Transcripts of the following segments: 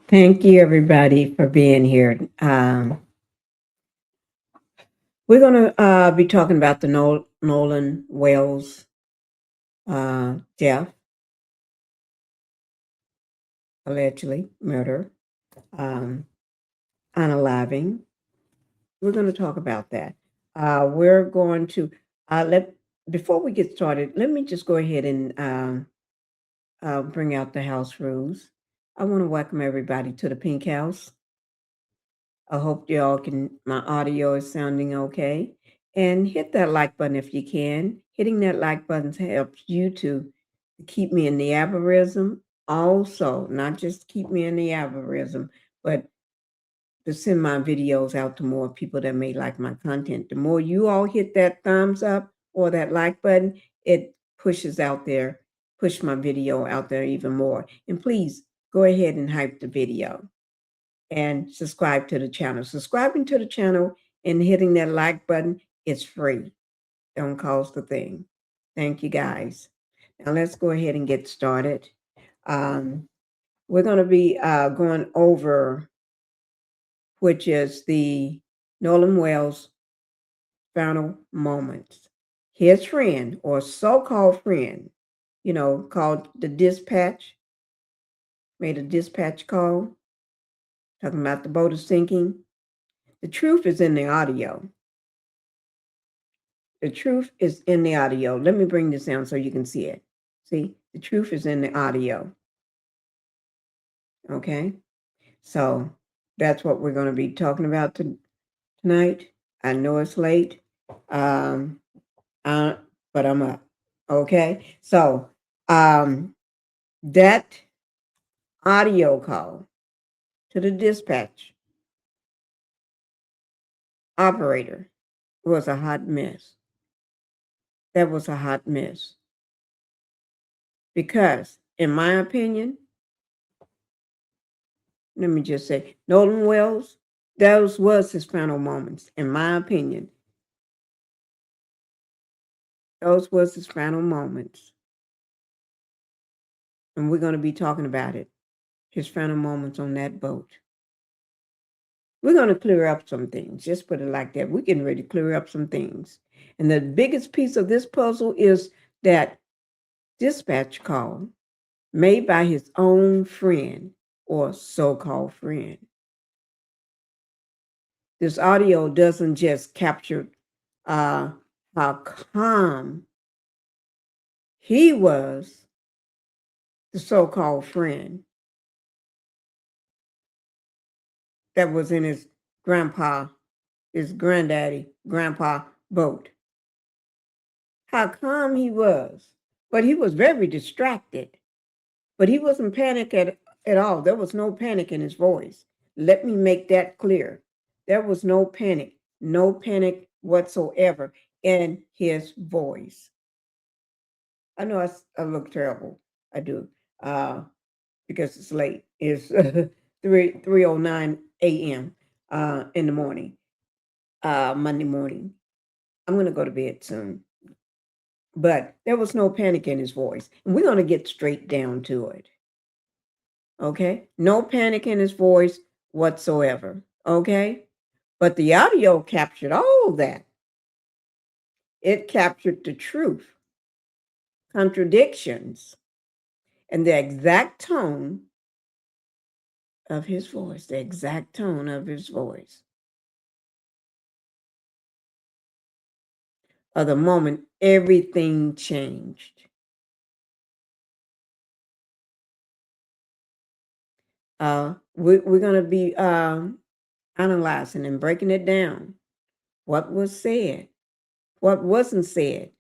Thank you, everybody, for being here. We're going to be talking about the Nolan Wells death, allegedly murder, um, unaliving. We're going to talk about that. We're going to let before we get started. Let me just go ahead and bring out the house rules. I want to welcome everybody to the Pink House. I hope y'all my audio is sounding okay. And hit that like button if you can. Hitting that like button helps you to keep me in the algorithm. Also, not just keep me in the algorithm, but to send my videos out to more people that may like my content. The more you all hit that thumbs up or that like button, it pushes out there, push my video out there even more. And please go ahead and hype the video and subscribe to the channel. Subscribing to the channel and hitting that like button is free. Don't cost a thing. Thank you, guys. Now let's go ahead and get started. We're going to be going over, which is the Nolan Wells final moments. His friend, or so-called friend, called the dispatch, made a dispatch call, talking about the boat is sinking. The truth is in the audio. The truth is in the audio. Let me bring this down so you can see it. See, the truth is in the audio. Okay, so that's what we're going to be talking about tonight. I know it's late, but I'm up. Okay, so that audio call to the dispatch operator was a hot mess. That was a hot mess. Because, in my opinion, let me just say, Nolan Wells, those was his final moments, in my opinion. Those was his final moments. And we're going to be talking about it. His final moments on that boat. We're going to clear up some things. Just put it like that. We're getting ready to clear up some things. And the biggest piece of this puzzle is that dispatch call made by his own friend or so-called friend. This audio doesn't just capture how calm he was, the so-called friend that was in his grandpa boat. How calm he was, but he was very distracted. But he wasn't panicked at all. There was no panic in his voice. Let me make that clear. There was no panic whatsoever in his voice. I know I look terrible. I do, because it's late. It's 3:09 a.m. In the morning, Monday morning. I'm going to go to bed soon. But there was no panic in his voice. And we're going to get straight down to it. Okay? No panic in his voice whatsoever. Okay? But the audio captured all that. It captured the truth, contradictions, and the exact tone of his voice. The exact tone of his voice. Of the moment everything changed. We're going to be analyzing and breaking it down. What was said, what wasn't said,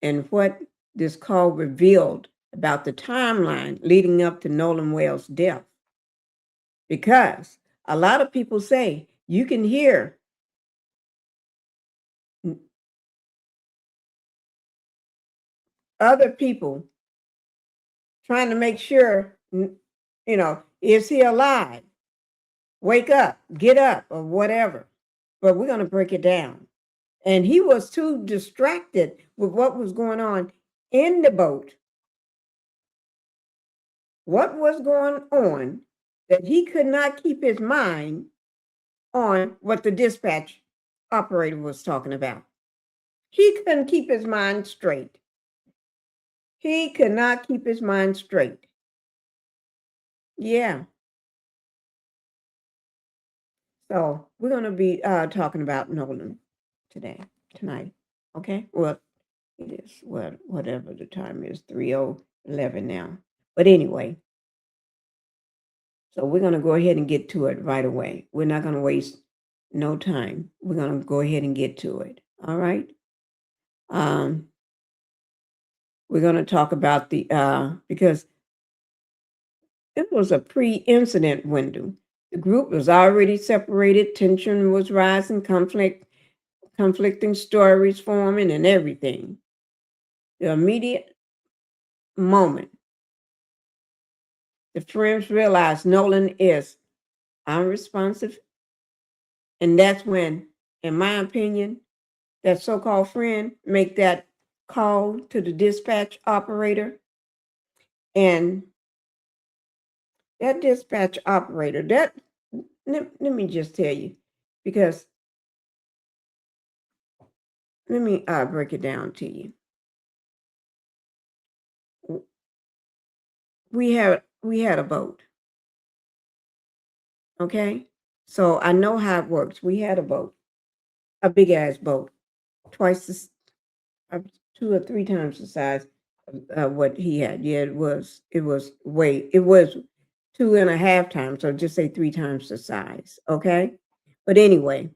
and what this call revealed about the timeline leading up to Nolan Wells' death. Because a lot of people say you can hear other people trying to make sure, is he alive? Wake up, get up, or whatever. But we're going to break it down. And he was too distracted with what was going on in the boat. What was going on that he could not keep his mind on what the dispatch operator was talking about. He couldn't keep his mind straight. He could not keep his mind straight. Yeah. So we're going to be talking about Nolan tonight. Okay. Well, it is whatever the time is, 3:11 now. But anyway, so we're going to go ahead and get to it right away. We're not going to waste no time. We're going to go ahead and get to it. All right. Um, we're going to talk about the because it was a pre-incident window. The group was already separated. Tension was rising. Conflicting stories forming, and everything. The immediate moment, the friends realized Nolan is unresponsive, and that's when, in my opinion, that so-called friend make that call to the dispatch operator, and that dispatch operator, let me just tell you, because let me break it down to you. We had a boat, okay? So I know how it works. We had a boat, a big ass boat, twice the, 2 or 3 times the size of what he had. Yeah, it was 2.5 times, so just say 3 times the size, okay? But anyway,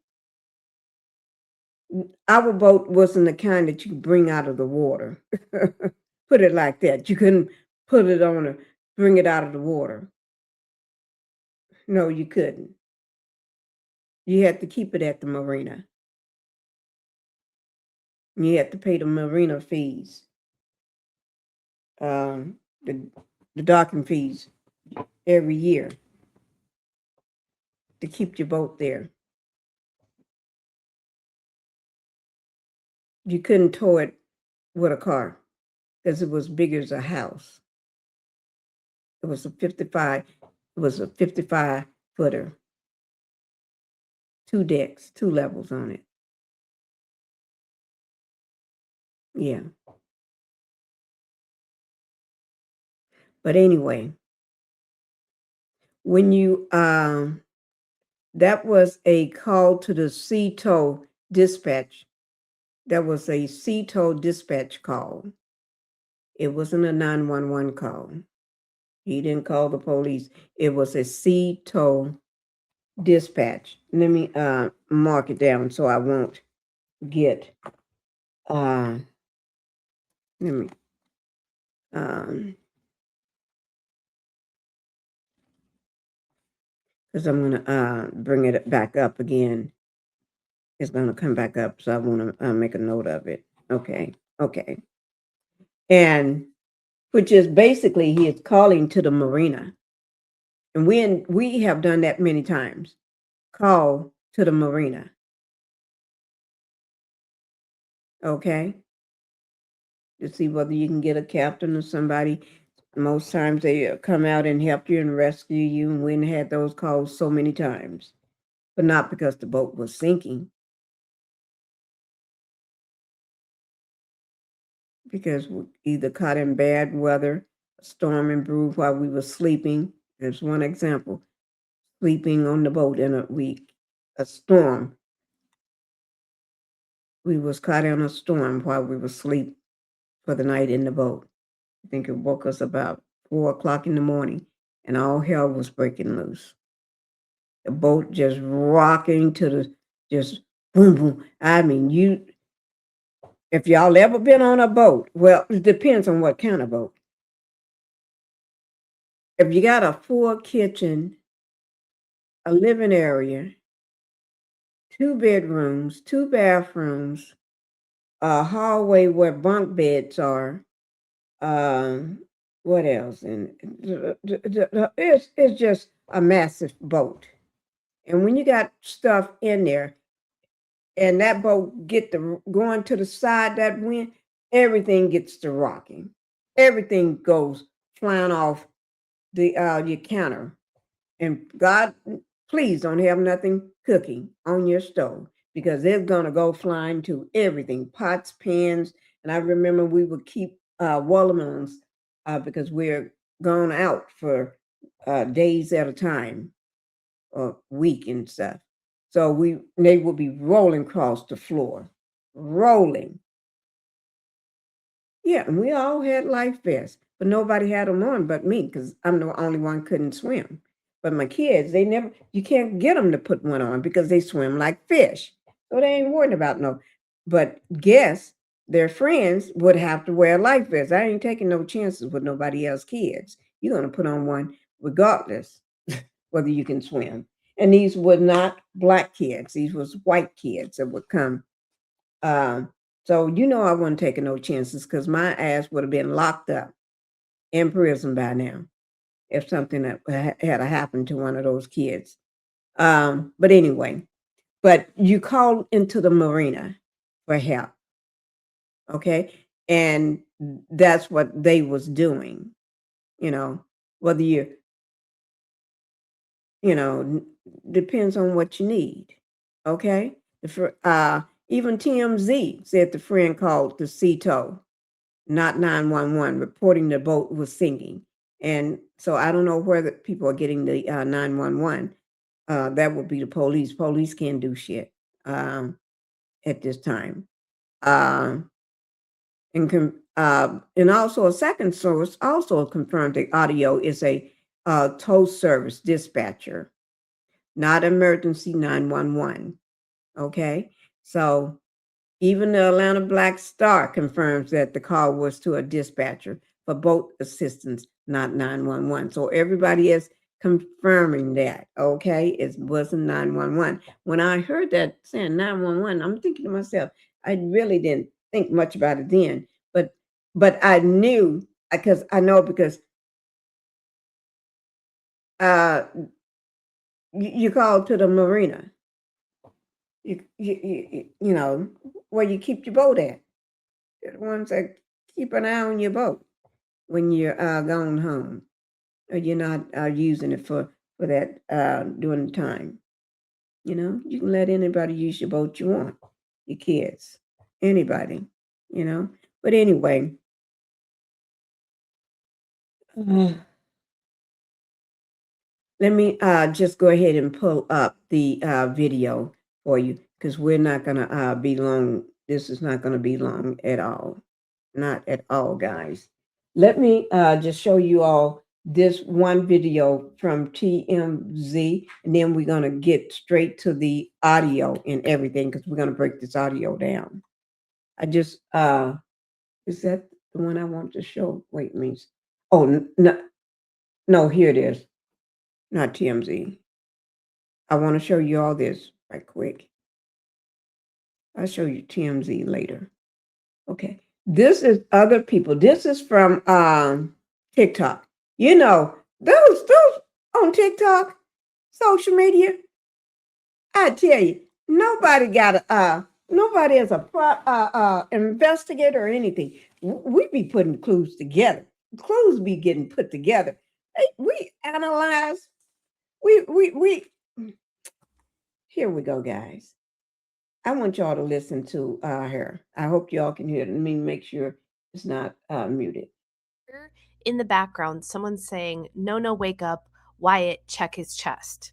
our boat wasn't the kind that you could bring out of the water. Put it like that. You couldn't put it on a bring it out of the water. No, you couldn't. You had to keep it at the marina. You had to pay the marina fees, um, the docking fees every year to keep your boat there. You couldn't tow it with a car because it was big as a house. It was a 55 footer, 2 decks, 2 levels on it. Yeah. But anyway, when you that was a call to the sea tow dispatch. That was a sea tow dispatch call. It wasn't a 911 call. He didn't call the police. It was a sea tow dispatch. Let me mark it down so I won't get let me because I'm gonna bring it back up again. It's gonna come back up, so I want to make a note of it. Okay. And which is basically he is calling to the marina, and we have done that many times. Call to the marina. Okay, to see whether you can get a captain or somebody. Most times they come out and help you and rescue you, and we had those calls so many times, but not because the boat was sinking, because we either caught in bad weather, a storm and brewed while we were sleeping. There's one example: sleeping on the boat in a storm. We was caught in a storm while we were asleep for the night in the boat. I think it woke us about 4 o'clock in the morning, and all hell was breaking loose. The boat just rocking to just boom, boom. I mean, if y'all ever been on a boat, well, it depends on what kind of boat. If you got a full kitchen, a living area, 2 bedrooms, 2 bathrooms, a hallway where bunk beds are, um, what else? And it's just a massive boat. And when you got stuff in there, and that boat get to going to the side, that wind, everything gets to rocking. Everything goes flying off the your counter. And God, please don't have nothing cooking on your stove because it's going to go flying to everything, pots, pans. And I remember we would keep watermelons because we're gone out for days at a time or week and stuff. So they would be rolling across the floor, rolling. Yeah, and we all had life vests, but nobody had them on but me because I'm the only one couldn't swim. But my kids, you can't get them to put one on because they swim like fish. So they ain't worried about no. But guess their friends would have to wear life vests. I ain't taking no chances with nobody else's kids. You're going to put on one regardless whether you can swim. And these were not black kids. These was white kids that would come. So I wasn't taking no chances because my ass would have been locked up in prison by now if something that had happened to one of those kids. But anyway, but you call into the marina for help, okay? And that's what they was doing, whether depends on what you need, okay? Even TMZ said the friend called the CETO, not 911, reporting the boat was sinking. And so I don't know where the people are getting the 911. That would be the police. Police can't do shit at this time. And also a second source also confirmed the audio is a tow service dispatcher, not emergency 911. Okay, so even the Atlanta Black Star confirms that the call was to a dispatcher for boat assistance, not 911. So everybody is confirming that, okay? It wasn't 911. When I heard that saying 911, I'm thinking to myself, I really didn't think much about it then, but I knew because you called to the marina. You know where you keep your boat at. They're the ones that keep an eye on your boat when you're going home, or you're not using it for that during the time. You can let anybody use your boat you want, your kids, anybody. But anyway, let me just go ahead and pull up the video for you because we're not gonna be long. This is not gonna be long at all. Not at all, guys. Let me just show you all this one video from TMZ, and then we're going to get straight to the audio and everything because we're going to break this audio down. I just, is that the one I want to show? Wait, means, oh, no, here it is. Not TMZ. I want to show you all this right quick. I'll show you TMZ later. Okay. This is other people. This is from TikTok. Those on TikTok, social media. I tell you, nobody is a investigator or anything. We be putting clues together. Clues be getting put together. We analyze. We. Here we go, guys. I want y'all to listen to her. I hope y'all can hear it. Let me make sure it's not muted. In the background, someone's saying, no, wake up, Wyatt, check his chest.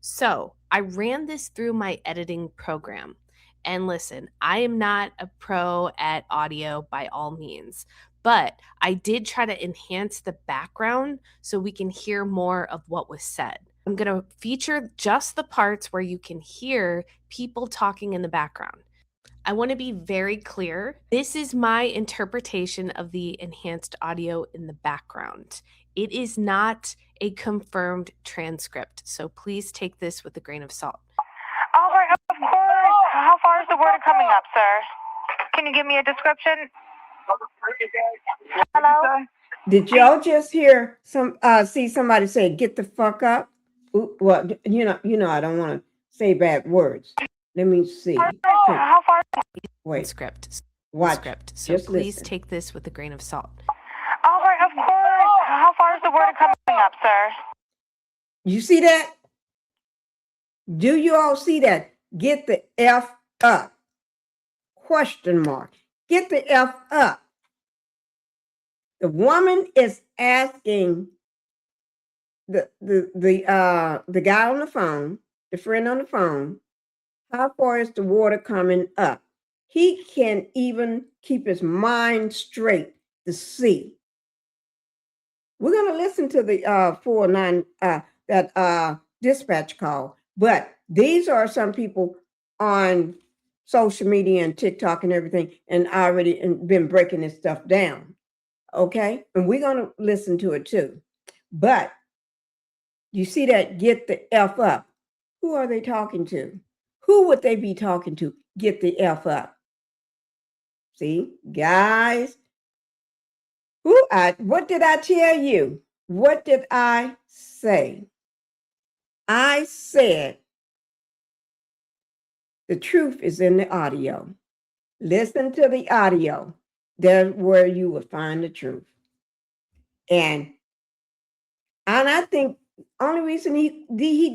So I ran this through my editing program. And listen, I am not a pro at audio by all means, but I did try to enhance the background so we can hear more of what was said. I'm going to feature just the parts where you can hear people talking in the background. I want to be very clear. This is my interpretation of the enhanced audio in the background. It is not a confirmed transcript, so please take this with a grain of salt. All right, of course. How far is the water coming up, sir? Can you give me a description? Hello? Did y'all just hear see somebody say, "Get the fuck up"? Well, I don't want to say bad words. Let me see. How far? Wait. Script. Watch. Script. So just please listen. take this with a grain of salt. All right, of course. How far is the water coming up, sir? You see that? Do you all see that? Get the F up. Question mark. Get the F up. The woman is asking the guy on the phone, the friend on the phone, how far is the water coming up? He can't even keep his mind straight to see. We're going to listen to the 409 that dispatch call, but these are some people on social media and TikTok and everything, and already been breaking this stuff down. Okay, and we're going to listen to it too. But you see that? Get the F up. Who are they talking to? Who would they be talking to? Get the F up. See, guys. What did I tell you? What did I say? I said the truth is in the audio. Listen to the audio. That's where you will find the truth. And I think only reason he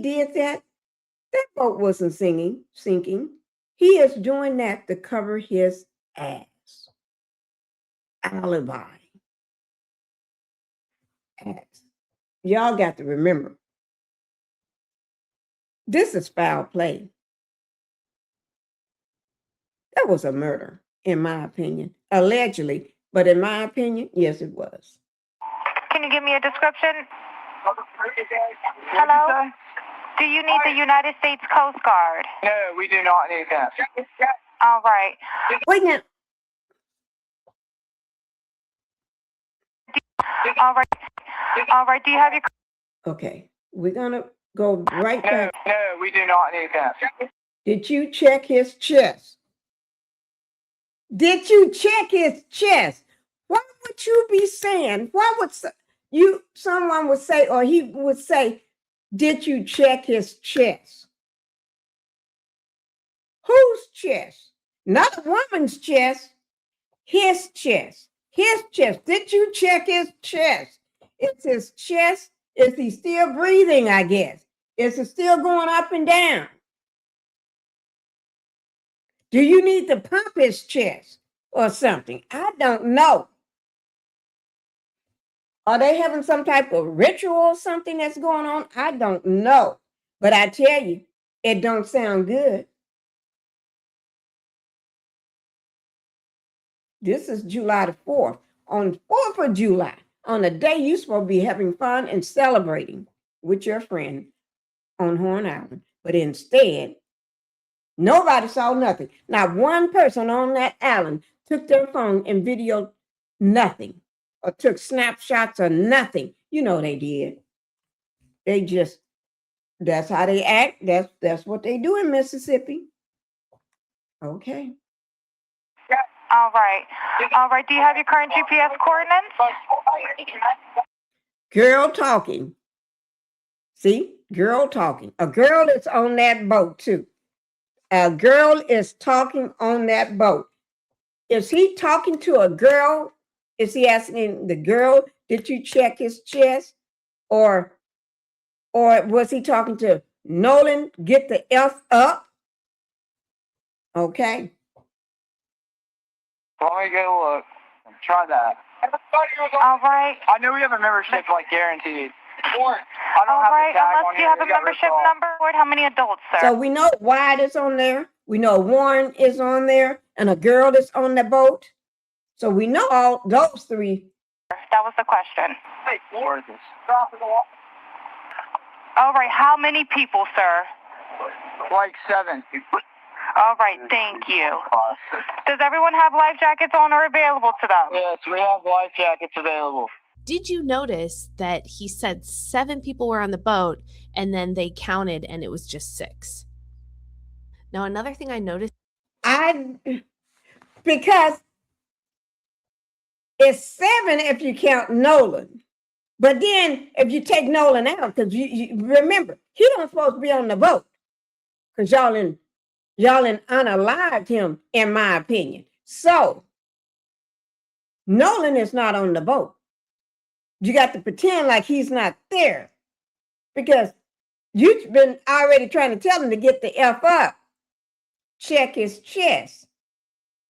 did that boat wasn't sinking. He is doing that to cover his ass. Alibi. Ass. Y'all got to remember, this is foul play. That was a murder, in my opinion. Allegedly, but in my opinion, yes, it was. Can you give me a description? Hello? Do you need the United States Coast Guard? No, we do not need that. All right. Wait now. All right. All right. Do you have your... Okay, we're gonna go right back. No, we do not need that. Did you check his chest? Did you check his chest? What would you be saying? What would someone would say, or he would say, did you check his chest? Whose chest? Not a woman's chest. His chest. His chest. Did you check his chest? It's his chest. Is he still breathing, I guess? Is it still going up and down? Do you need to pump his chest or something? I don't know. Are they having some type of ritual or something that's going on? I don't know. But I tell you, it don't sound good. This is July the 4th. On the 4th of July, on the day you're supposed to be having fun and celebrating with your friend on Horn Island. But instead, nobody saw nothing. Not one person on that island took their phone and videoed nothing or took snapshots or nothing. You know they did. They just, that's how they act. That's what they do in Mississippi. Okay. All right. All right. Do you have your current GPS coordinates? Girl talking. See? Girl talking. A girl is on that boat too. A girl is talking on that boat. Is he talking to a girl? Is he asking the girl, did you check his chest? Or was he talking to Nolan, get the F up? Okay. Let me go look. Try that. All right. I know we have a membership like guaranteed. I don't All have right. the tag Unless on you here. have a We got membership ripped off. number. How many adults, sir? So we know Wyatt is on there. We know Warren is on there and a girl is on the boat. So we know all those three. That was the question. Hey, where is this? All right. How many people, sir? Like 7. All right. Thank you. Does everyone have life jackets on or available to them? Yes, we have life jackets available. Did you notice that he said 7 people were on the boat and then they counted and it was just 6? Now, another thing I noticed. Because it's 7 if you count Nolan. But then if you take Nolan out, because you remember, he don't supposed to be on the boat. Because y'all unalived him, in my opinion. So Nolan is not on the boat. You got to pretend like he's not there. Because You've been already trying to tell him to get the F up, check his chest.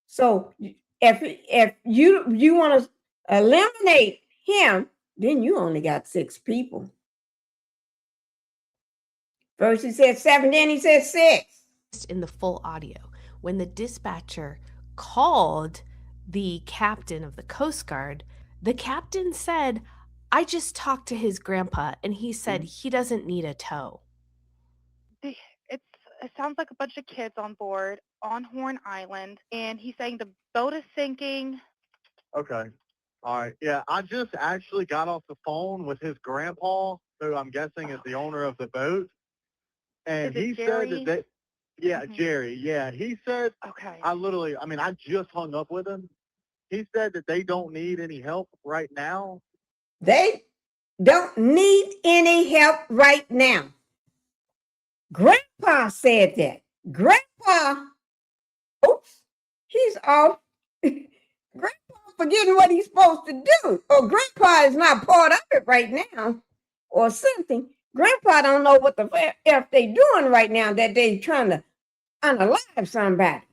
So if you want to eliminate him, then you only got 6 people. First he said 7, then he said 6. In the full audio, when the dispatcher called the captain of the Coast Guard, the captain said, I just talked to his grandpa and he said he doesn't need a tow. It sounds like a bunch of kids on board on Horn Island, and he's saying the boat is sinking. Okay. All right. Yeah, I just actually got off the phone with his grandpa, who I'm guessing is the owner of the boat. And Is it he Jerry? said that yeah, Mhm. Jerry. Yeah, he said, Okay. I just hung up with him. He said that they don't need any help right now. They don't need any help right now. Grandpa said that. Grandpa, oops, he's off. Grandpa forgetting what he's supposed to do. Or Grandpa is not part of it right now or something. Grandpa don't know what the F they doing right now that they trying to unalive somebody.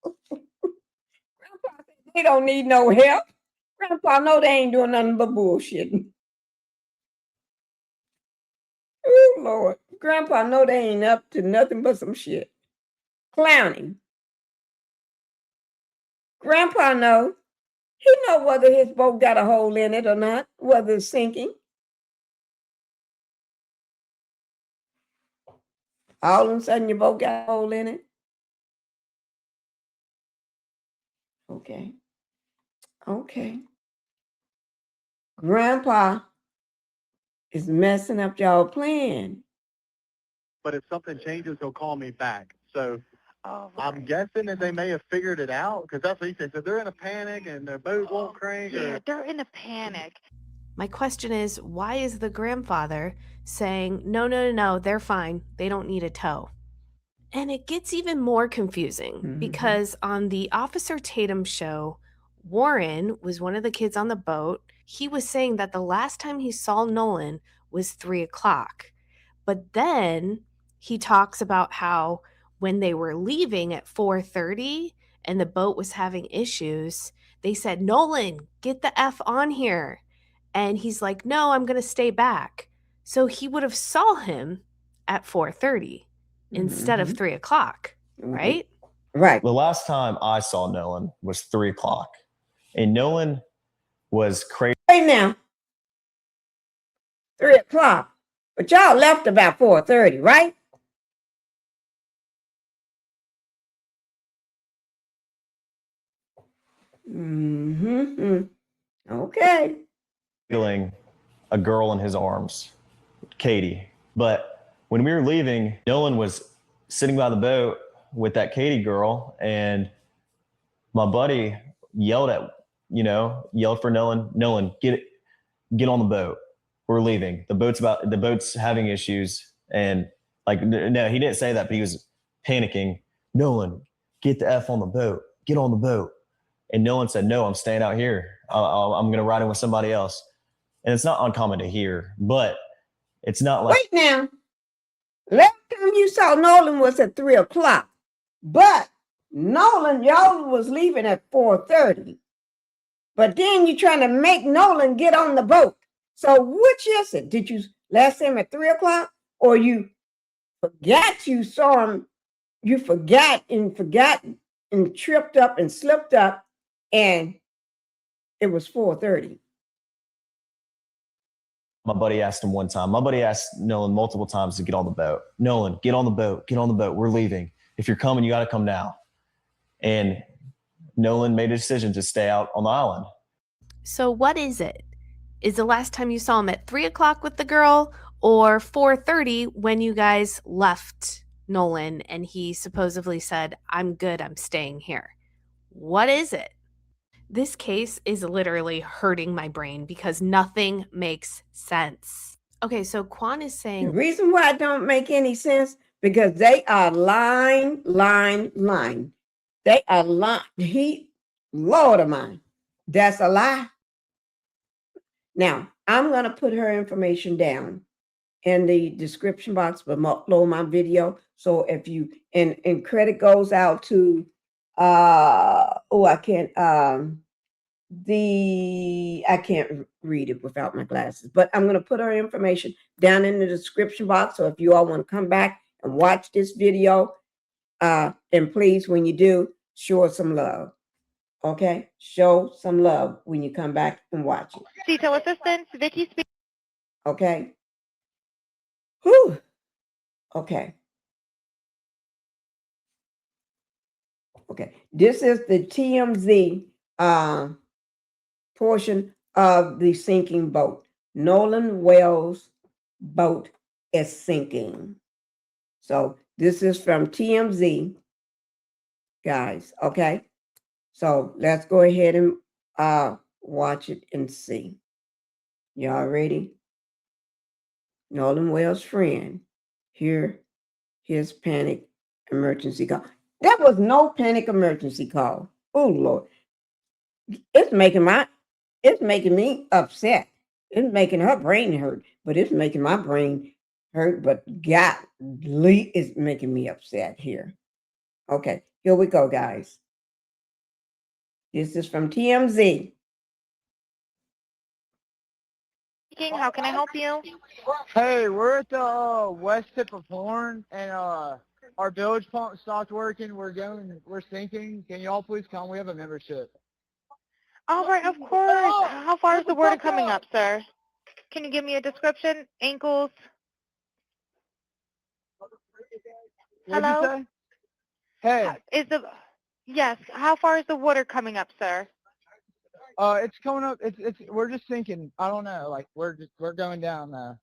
Grandpa said they don't need no help. Grandpa know they ain't doing nothing but bullshitting. Oh, Lord. Grandpa know they ain't up to nothing but some shit. Clowning. Grandpa know. He know whether his boat got a hole in it or not, whether it's sinking. All of a sudden your boat got a hole in it. Okay. Okay. Grandpa is messing up y'all plan. But if something changes, he'll call me back. So Oh, I'm right. guessing that they may have figured it out, because that's what he said. So they're in a panic and their boat won't crank. Yeah, Or they're in a panic. My question is, why is the grandfather saying, no, they're fine. They don't need a tow? And it gets even more confusing because on the Officer Tatum show, Warren was one of the kids on the boat. He was saying that the last time he saw Nolan was 3 o'clock. But then he talks about how when they were leaving at 4:30 and the boat was having issues, they said, Nolan, get the F on here. And he's like, no, I'm going to stay back. So he would have saw him at 4:30 instead of 3 o'clock, right? Right. The last time I saw Nolan was 3 o'clock. And Nolan was crazy. Right now, 3 o'clock. But y'all left about 4:30, right? Okay. Feeling a girl in his arms, Katie. But when we were leaving, Nolan was sitting by the boat with that Katie girl, and my buddy yelled for Nolan, get on the boat. We're leaving. The boat's having issues. And no, he didn't say that, but he was panicking. Nolan, get the F on the boat. Get on the boat. And Nolan said, no, I'm staying out here. I'm going to ride in with somebody else. And it's not uncommon to hear, but it's not like. Wait now. Last time you saw Nolan was at 3 o'clock. But Nolan, y'all was leaving at 4:30. But then you're trying to make Nolan get on the boat. So which is it? Did you last time at 3 o'clock? Or you forgot you saw him, you forgot and tripped up and slipped up, and it was 4:30. My buddy asked him one time. My buddy asked Nolan multiple times to get on the boat. Nolan, get on the boat. Get on the boat. We're leaving. If you're coming, you got to come now. And Nolan made a decision to stay out on the island. So what is it? Is the last time you saw him at 3 o'clock with the girl or 4:30 when you guys left Nolan and he supposedly said, I'm good, I'm staying here? What is it? This case is literally hurting my brain because nothing makes sense. Okay, so Quan is The saying, reason why it don't make any sense, because they are lying. They are lying. Lord of mine, that's a lie. Now, I'm going to put her information down in the description box below my video. So if you, and credit goes out to, I can't read it without my glasses, but I'm going to put her information down in the description box. So if you all want to come back and watch this video, and please, when you do, show us some love. Okay? Show some love when you come back and watch it. Detail assistance, Vicky speaking. Okay? Whew. Okay. Okay. This is the TMZ portion of the sinking boat. Nolan Wells boat is sinking. So this is from TMZ, guys. Okay. So let's go ahead and watch it and see. Y'all ready? Nolan Wells' friend. Here, his panic emergency call. That was no panic emergency call. Oh Lord. It's making me upset. It's making her brain hurt, but it's making my brain hurt. But golly, it's making me upset here. Okay, here we go, guys. This is from TMZ. How can I help you? Hey, we're at the west tip of Horn, and our bilge pump stopped working. We're sinking. Can y'all please come? We have a membership. All right, of course. How far is the water coming up, sir? Can you give me a description? Ankles? What'd Hello? you say? Hey, Yes, how far is the water coming up, sir? it's coming up. We're just sinking. I don't know. Like we're going down now.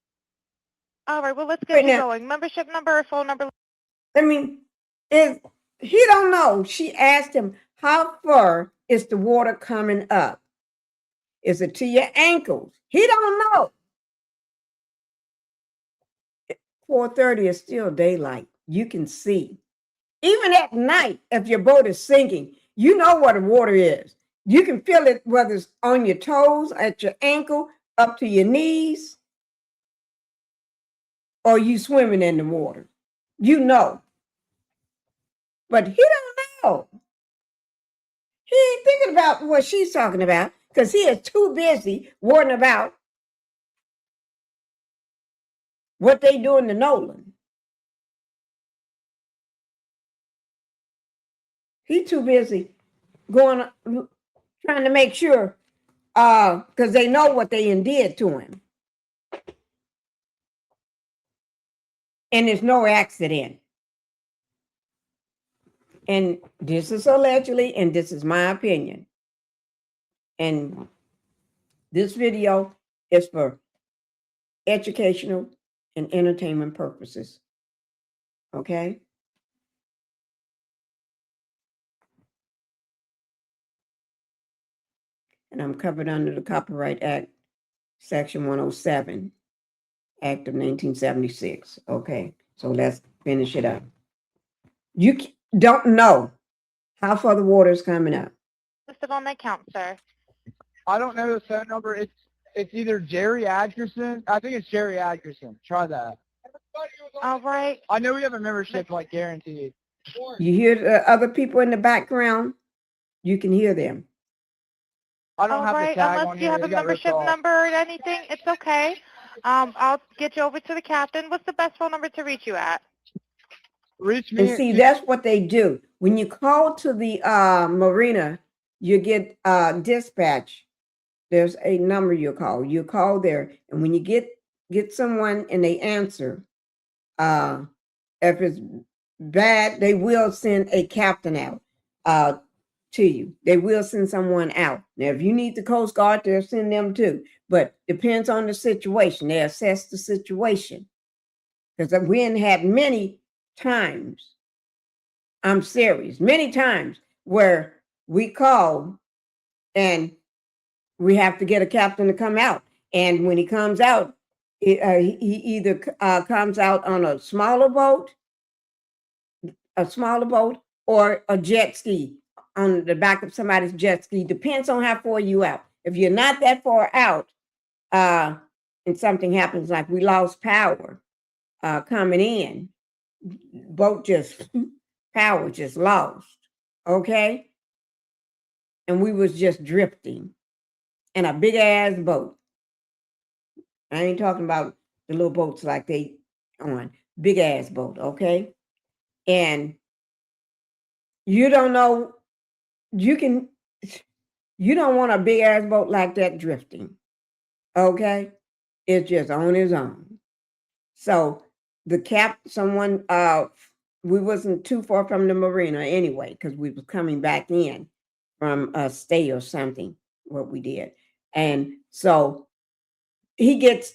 All right, well, let's Right get now. you going. Membership number or phone number? I mean, he don't know. She asked him, how far is the water coming up? Is it to your ankles? He don't know. 4:30 is still daylight. You can see. Even at night, if your boat is sinking, you know what the water is. You can feel it, whether it's on your toes, at your ankle, up to your knees, or you swimming in the water. You know. But he don't know. He ain't thinking about what she's talking about because he is too busy worrying about what they doing to Nolan. He too busy trying to make sure, because they know what they did to him. And there's no accident. And this is allegedly, and this is my opinion. And this video is for educational and entertainment purposes. Okay? And I'm covered under the Copyright Act, Section 107, Act of 1976. Okay, so let's finish it up. You don't know how far the water is coming up. Listed on the account, sir. I don't know the phone number. It's either Jerry Atkerson. I think it's Jerry Atkerson. Try that. All right. I know we have a membership, like guaranteed. You hear the other people in the background? You can hear them. I don't All have right, the tag on unless you here. have a It got ripped membership off. number or anything, it's okay. I'll get you over to the captain. What's the best phone number to reach you at? Reach me. And see, that's what they do. When you call to the marina, you get dispatch. There's a number you call. You call there, and when you get someone and they answer, if it's bad, they will send a captain out to you. They will send someone out. Now, if you need the Coast Guard, they'll send them too. But depends on the situation. They assess the situation. Because we had many times, I'm serious, many times where we call and we have to get a captain to come out. And when he comes out, he either comes out on a smaller boat or a jet ski on the back of somebody's jet ski. Depends on how far you out. If you're not that far out, and something happens, like we lost power coming in, boat just, power just lost, okay? And we was just drifting in a big ass boat. I ain't talking about the little boats like they on, big ass boat, okay? And you don't know, you don't want a big ass boat like that drifting, okay? It's just on its own. So someone, we wasn't too far from the marina anyway, because we was coming back in from a stay or something, what we did. And so he gets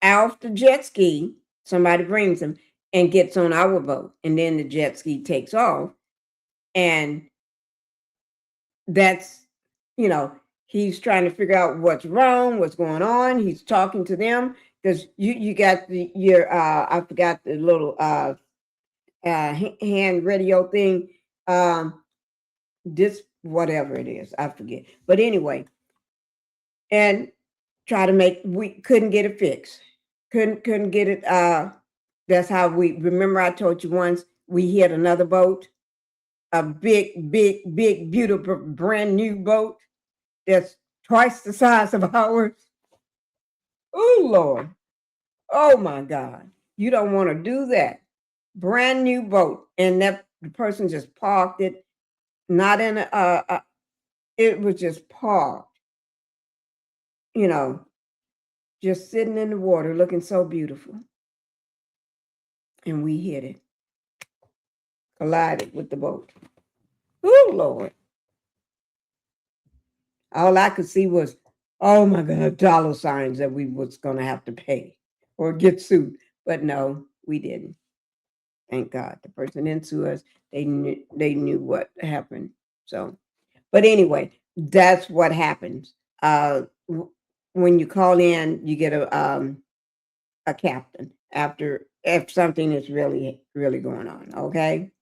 off the jet ski, somebody brings him and gets on our boat. And then the jet ski takes off. And that's, he's trying to figure out what's wrong, what's going on. He's talking to them because you got your I forgot the little hand radio thing. This whatever it is, I forget. But anyway, and we couldn't get it fixed. Couldn't get it. That's how we remember. I told you once we hit another boat, a big, beautiful, brand new boat that's twice the size of ours. Oh, Lord. Oh, my God. You don't want to do that. Brand new boat. And the person just parked it, not in it was just parked, just sitting in the water looking so beautiful. And we hit it, collided with the boat. Oh, Lord. All I could see was, oh my God, dollar signs that we was going to have to pay or get sued. But no, we didn't. Thank God. The person didn't sue us. They knew what happened. So, but anyway, that's what happens. When you call in, you get a captain if something is really, really going on. Okay.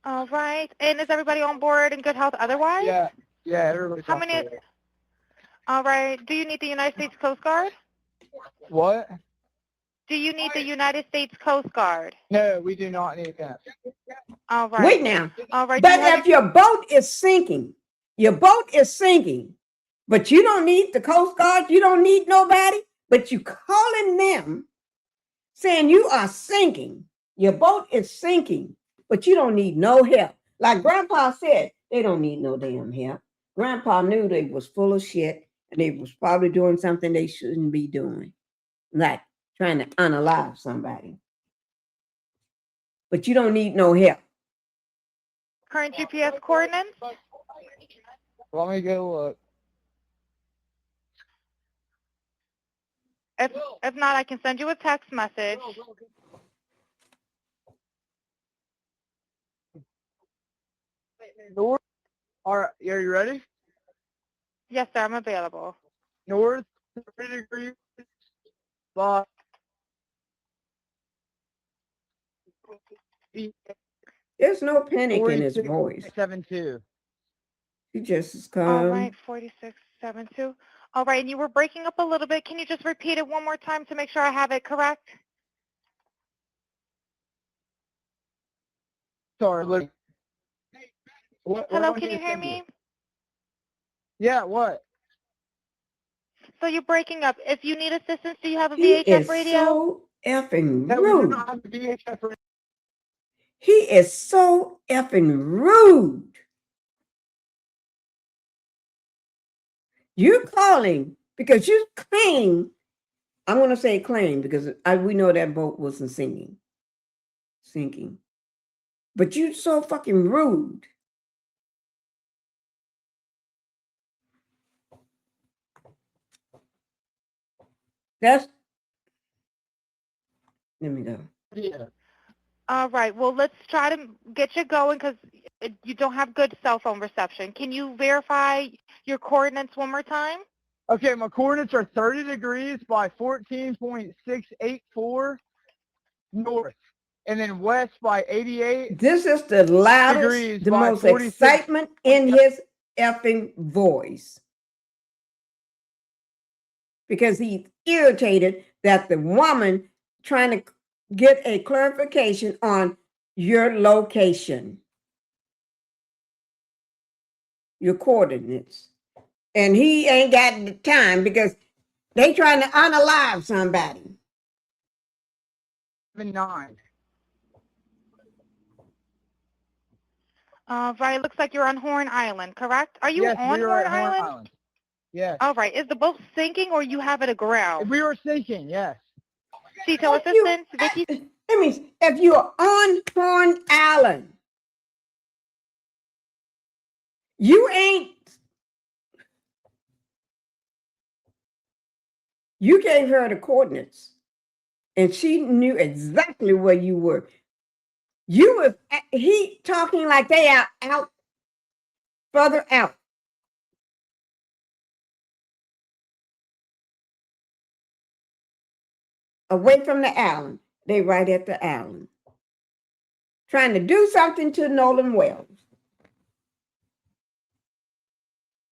All right. And is everybody on board in good health otherwise? Yeah, everybody's How on many? board. All right. Do you need the United States Coast Guard? What? Do you need the United States Coast Guard? No, we do not need that. All right. Wait now. All right. Do But you have if your boat is sinking, but you don't need the Coast Guard, you don't need nobody, but you calling them saying you are sinking. Your boat is sinking, but you don't need no help. Like Grandpa said, they don't need no damn help. Grandpa knew they was full of shit and they was probably doing something they shouldn't be doing, like trying to unalive somebody. But you don't need no help. current GPS coordinates? Let me go look. If not, I can send you a text message. North. Are you ready? Yes, sir. I'm available. North 30 degrees. By There's no panic in his voice. 4672. He just is All calm. right, 4672. All right, and you were breaking up a little bit. Can you just repeat it one more time to make sure I have it correct? Sorry, look. Hello, can you hear me? Yeah, what? So you're breaking up. If you need assistance, do you have a He VHF is radio? so effing No, we do rude. not have the VHF radio. He is so effing rude. You're calling because you claim, I'm going to say claim because we know that boat wasn't sinking. But you're so fucking rude. Let me go. Yeah. All right, well, let's try to get you going because you don't have good cell phone reception. Can you verify your coordinates one more time? Okay, my coordinates are 30 degrees by 14.684 north, and then west by 88 This is the loudest, degrees the by most 46. excitement in his effing voice because he's irritated that the woman trying to get a clarification on your location, your coordinates. And he ain't got the time because they trying to unalive somebody. 9. Right, looks like you're on Horn Island, correct? Are you Yes, on we were Horn at Horn Island? Island. Yes. All right, is the boat sinking or you have it aground? We were sinking, yes. Detail If you- assistance, Vicky. That means if you're on Horn Island, you gave her the coordinates and she knew exactly where you were. He talking like they are out, further out. Away from the island. They right at the island. Trying to do something to Nolan Wells.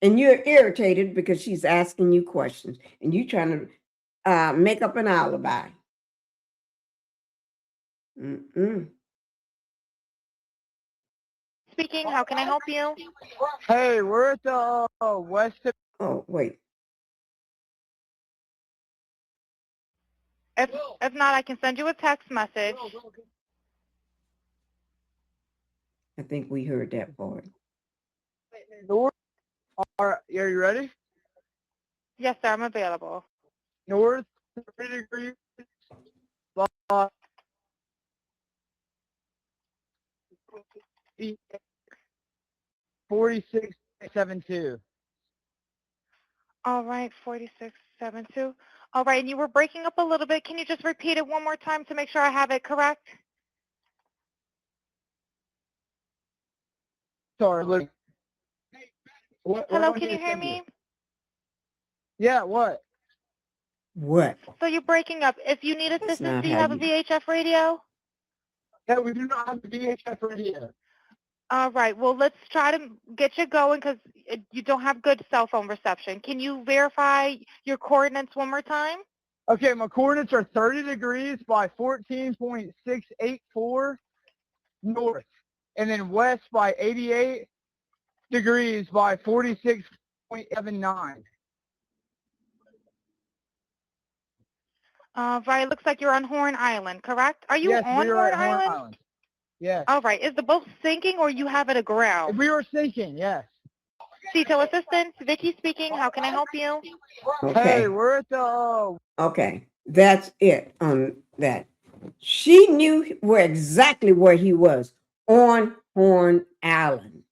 And you're irritated because she's asking you questions and you trying to make up an alibi. Speaking, how can I help you? Hey, we're at the west tip. Oh, wait. If not, I can send you a text message. I think we heard that part. North. Are you ready? Yes, sir, I'm available. North 30 degrees. 4672. All right, 4672. All right, and you were breaking up a little bit. Can you just repeat it one more time to make sure I have it correct? Sorry, look. Hello, can you hear me? Yeah, what? What? So you're breaking up. If you need not assistance, do you how have a VHF radio? Yeah, we do not have the VHF radio. All right, well, let's try to get you going because you don't have good cell phone reception. Can you verify your coordinates one more time? Okay, my coordinates are 30 degrees by 14.684 north, and then west by 88 degrees by 46.79. Right, looks like you're on Horn Island, correct? Are you Yes, on we were Horn at Horn Island? Island. Yes. All right, is the boat sinking or you have it aground? We were sinking, yes. Detail assistance, Vicky speaking. How can I help you? Okay. Hey, we're at the Okay. That's it on that. She knew exactly where he was on Horn Island.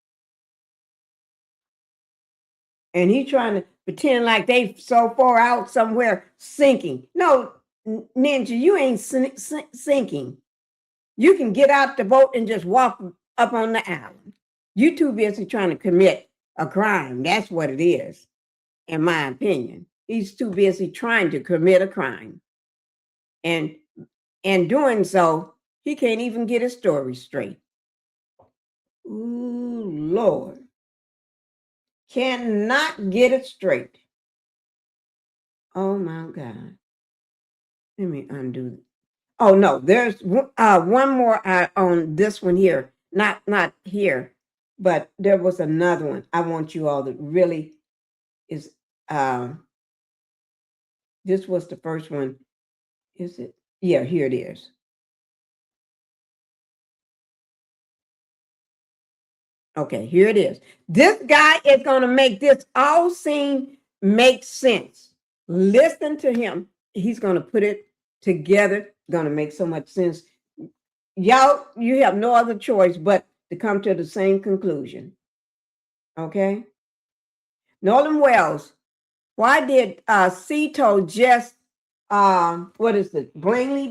And he trying to pretend like they so far out somewhere sinking. No, Ninja, you ain't sinking. You can get out the boat and just walk up on the island. You too busy trying to commit a crime. That's what it is, in my opinion. He's too busy trying to commit a crime. And in doing so, he can't even get his story straight. Ooh, Lord. Cannot get it straight. Oh my God. Let me undo. Oh no, there's one more on this one here. Not here, but there was another one. I want you all to really is this was the first one. Is it? Yeah, here it is. Okay, here it is. This guy is going to make this all make sense. Listen to him. He's going to put it together. Going to make so much sense. Y'all, you have no other choice but to come to the same conclusion. Okay? Nolan Wells, why did Cito just what is it? Blindly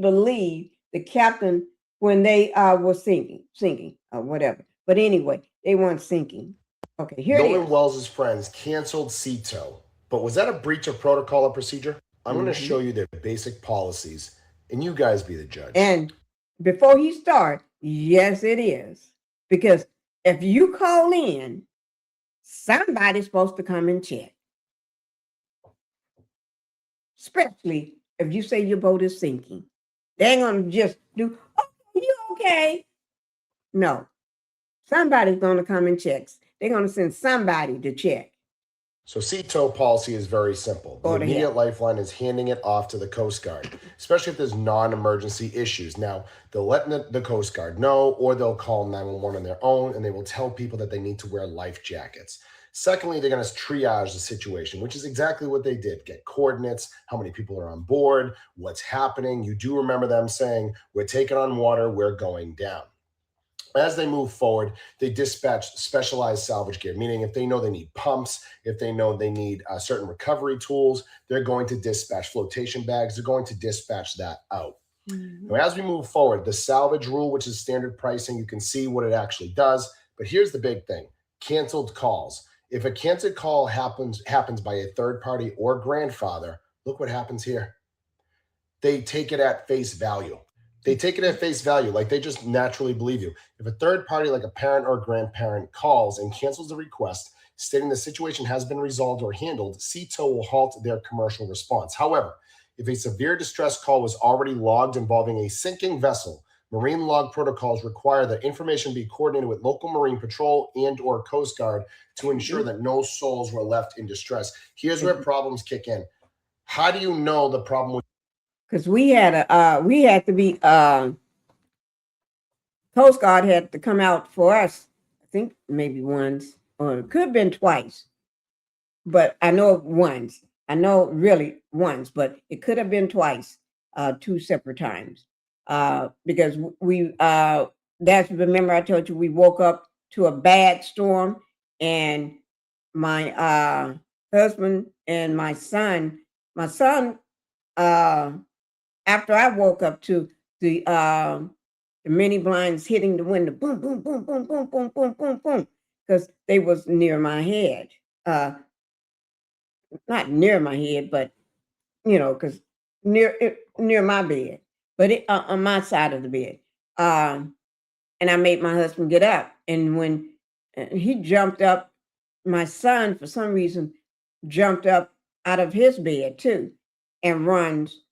believe the captain when they were sinking or whatever. But anyway, they weren't sinking. Okay, here it Nolan is. Wells' friends canceled Cito, but was that a breach of protocol or procedure? I'm going to show you their basic policies, and you guys be the judge. And before he starts, yes, it is. Because if you call in, somebody's supposed to come and check. Especially if you say your boat is sinking. They ain't gonna just do, oh, you okay? No. Somebody's gonna come and check. They're gonna send somebody to check. So CTOW policy is very simple. The Go to immediate hell. lifeline is handing it off to the Coast Guard, especially if there's non-emergency issues. Now, they'll let the Coast Guard know, or they'll call 911 on their own, and they will tell people that they need to wear life jackets. Secondly, they're going to triage the situation, which is exactly what they did. Get coordinates, how many people are on board, what's happening. You do remember them saying, we're taking on water, we're going down. As they move forward, they dispatch specialized salvage gear, meaning if they know they need pumps, if they know they need certain recovery tools, they're going to dispatch flotation bags. They're going to dispatch that out. Mm-hmm. Now, as we move forward, the salvage rule, which is standard pricing, you can see what it actually does. But here's the big thing: canceled calls. If a canceled call happens by a third party or grandfather, look what happens here. They take it at face value. They take it at face value, like they just naturally believe you. If a third party, like a parent or grandparent, calls and cancels the request, stating the situation has been resolved or handled, CTOW will halt their commercial response. However, if a severe distress call was already logged involving a sinking vessel, marine log protocols require that information be coordinated with local marine patrol and or Coast Guard to ensure that no souls were left in distress. Here's where problems kick in. How do you know the problem was? Because we had to be Coast Guard had to come out for us. I think maybe once, or it could have been twice, but I know once. I know really once, but it could have been twice, 2 separate times. Because we remember I told you we woke up to a bad storm, and my husband and my son, after I woke up to the mini blinds hitting the window, boom, boom, boom, boom, boom, boom, boom, boom, boom, because they was near my head. Not near my head, but because near my bed, but on my side of the bed. And I made my husband get up, and when he jumped up, my son for some reason jumped up out of his bed too, and runs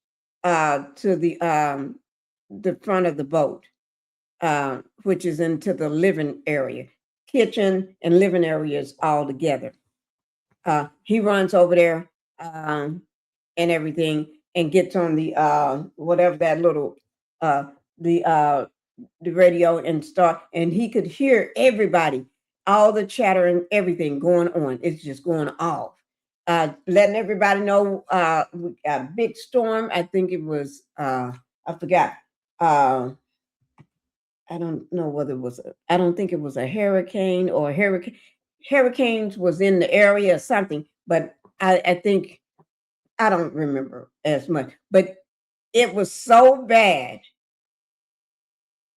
to the front of the boat, which is into the living area, kitchen and living areas all together. He runs over there and everything, and gets on the whatever that little the radio and he could hear everybody, all the chatter and everything going on. It's just going off. Letting everybody know we got a big storm. I think it was I forgot. I don't know whether it was I don't think it was a hurricane or hurricanes was in the area or something, but I think I don't remember as much. But it was so bad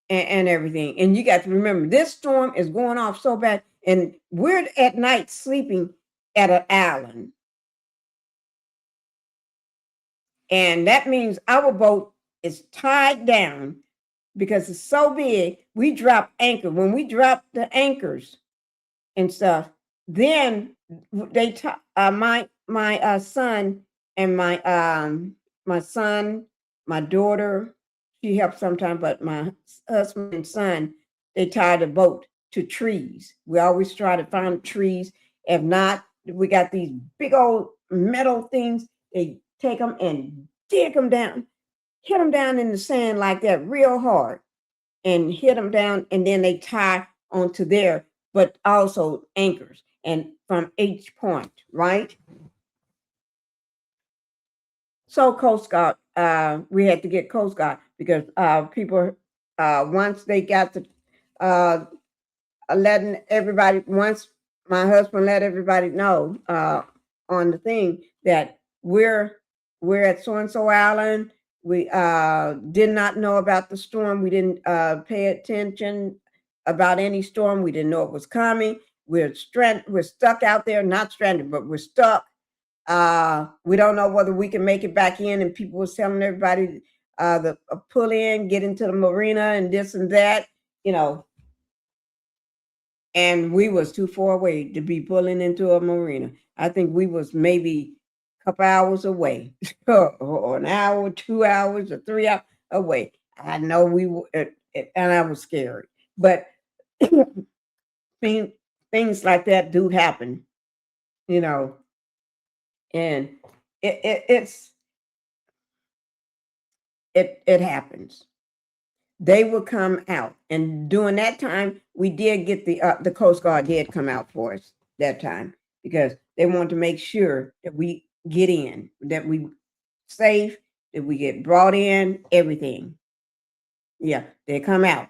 and everything. And you got to remember, this storm is going off so bad, and we're at night sleeping at an island. And that means our boat is tied down because it's so big. We drop anchor. When we drop the anchors and stuff, then they my son and my son, my daughter, she helps sometimes, but my husband and son, they tie the boat to trees. We always try to find trees. If not, we got these big old metal things. They take them and dig them down, hit them down in the sand like that real hard, and hit them down, and then they tie onto there, but also anchors, and from each point, right? So Coast Guard, we had to get Coast Guard because people, once they got to letting everybody, once my husband let everybody know on the thing that we're at so-and-so island. We did not know about the storm. We didn't pay attention about any storm. We didn't know it was coming. We're stuck out there, not stranded, but we're stuck. We don't know whether we can make it back in, and people was telling everybody the pull in, get into the marina and this and that, and we was too far away to be pulling into a marina. I think we was maybe a couple hours away, or an hour, 2 hours, or 3 hours away. I know we were, and I was scared, but things like that do happen, you know, and it happens. They will come out, and during that time, we did get the Coast Guard did come out for us that time because they wanted to make sure that we get in, that we safe, that we get brought in, everything. Yeah, they come out.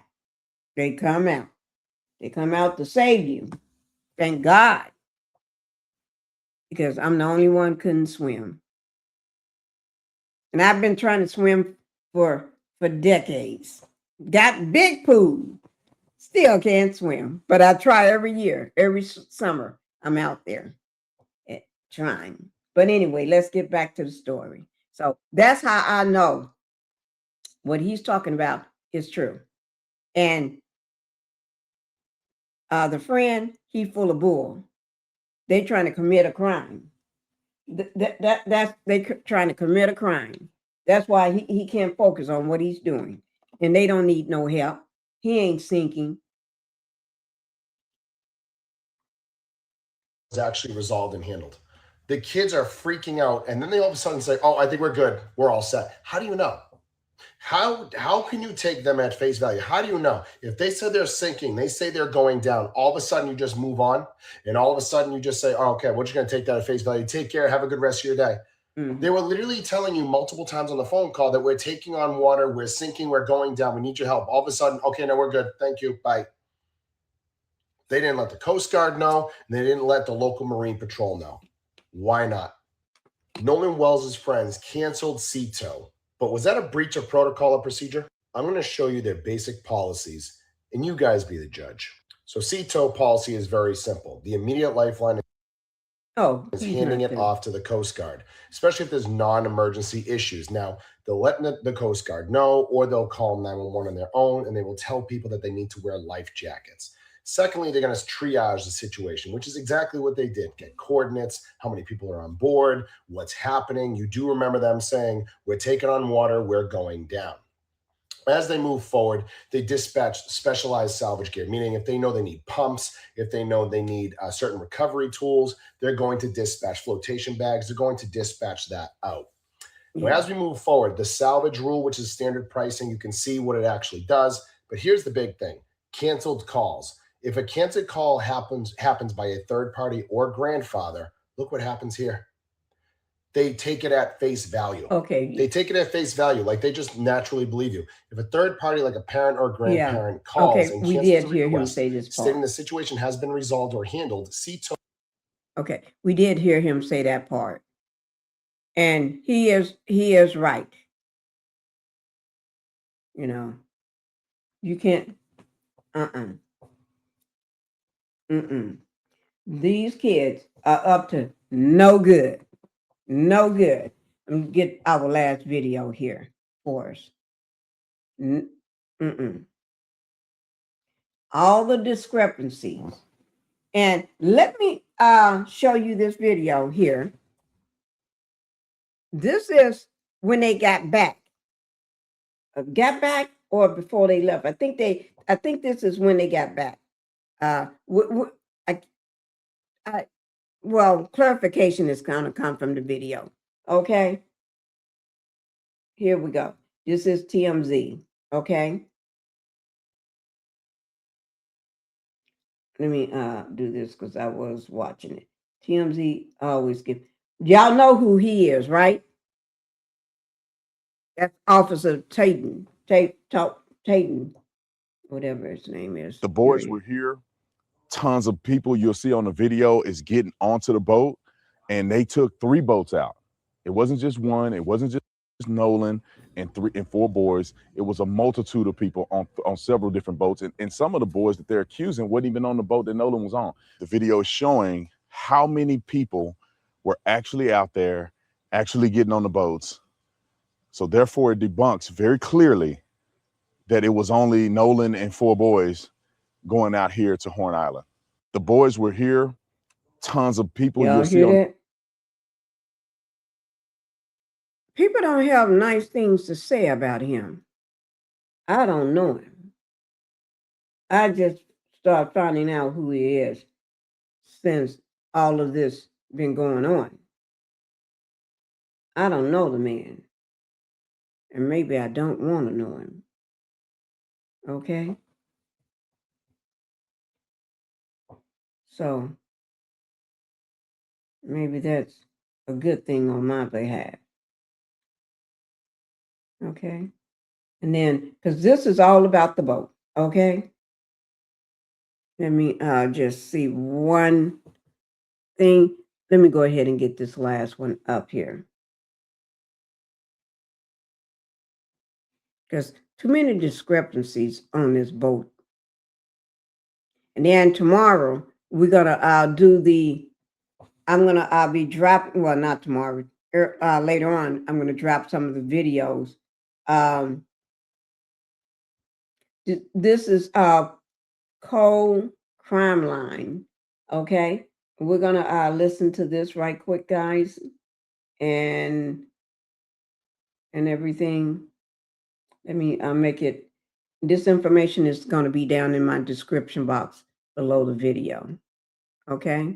They come out. They come out to save you. Thank God, because I'm the only one couldn't swim, and I've been trying to swim for decades. Got big pool, still can't swim, but I try every year, every summer. I'm out there trying. But anyway, let's get back to the story. So that's how I know what he's talking about is true. And the friend, he full of bull. They trying to commit a crime. That's they trying to commit a crime. That's why he can't focus on what he's doing. And they don't need no help. He ain't sinking. It's actually resolved and handled. The kids are freaking out, and then they all of a sudden say, "Oh, I think we're good. We're all set." How do you know? How can you take them at face value? How do you know? If they said they're sinking, they say they're going down, all of a sudden you just move on, and all of a sudden you just say, "Oh, okay, we're just going to take that at face value. Take care. Have a good rest of your day." Mm-hmm. They were literally telling you multiple times on the phone call that we're taking on water, we're sinking, we're going down, we need your help. All of a sudden, okay, no, we're good. Thank you. Bye. They didn't let the Coast Guard know, and they didn't let the local Marine Patrol know. Why not? Nolan Wells' friends canceled sea tow. But was that a breach of protocol or procedure? I'm going to show you their basic policies, and you guys be the judge. So sea tow policy is very simple. The immediate lifeline is handing it off to the Coast Guard, especially if there's non-emergency issues. Now, they'll let the Coast Guard know, or they'll call 911 on their own, and they will tell people that they need to wear life jackets. Secondly, they're going to triage the situation, which is exactly what they did. Get coordinates, how many people are on board, what's happening. You do remember them saying, we're taking on water, we're going down. As they move forward, they dispatch specialized salvage gear, meaning if they know they need pumps, if they know they need certain recovery tools, they're going to dispatch flotation bags. They're going to dispatch that out. Yeah. Now, as we move forward, the salvage rule, which is standard pricing, you can see what it actually does. But here's the big thing, canceled calls. If a canceled call happens by a third party or grandfather, look what happens here. They take it at face value. Okay. They take it at face value, like they just naturally believe you. If a third party, like a parent or grandparent, calls and cancels the request, stating the situation has been resolved or handled, Okay, we did hear him say that part. And he is right. You know, you can't, These kids are up to no good. No good. Let me get our last video here for us. All the discrepancies. And let me show you this video here. This is when they got back. Got back or before they left. I think this is when they got back. Well, clarification is going to come from the video. Okay. Here we go. This is TMZ. Okay. Let me do this because I was watching it. TMZ always give. Y'all know who he is, right? That's Officer Tatum, whatever his name is. The boys were here. Tons of people you'll see on the video is getting onto the boat, and they took 3 boats out. It wasn't just one. It wasn't just Nolan and 3 and 4 boys. It was a multitude of people on several different boats, and some of the boys that they're accusing wasn't even on the boat that Nolan was on. The video is showing how many people were actually out there, actually getting on the boats. So therefore, it debunks very clearly that it was only Nolan and 4 boys going out here to Horn Island. The boys were here. Tons of people Y'all you'll see hear on. that? People don't have nice things to say about him. I don't know him. I just started finding out who he is since all of this been going on. I don't know the man. And maybe I don't want to know him. Okay? So maybe that's a good thing on my behalf. Okay? And then, because this is all about the boat. Okay? Let me just see one thing. Let me go ahead and get this last one up here. Because too many discrepancies on this boat. And then tomorrow, we're going to do I'm going to be dropping, well, not tomorrow, later on, I'm going to drop some of the videos. This is Cold Crimeline, okay? We're going to listen to this right quick, guys, and everything. Let me make it, this information is going to be down in my description box below the video, okay?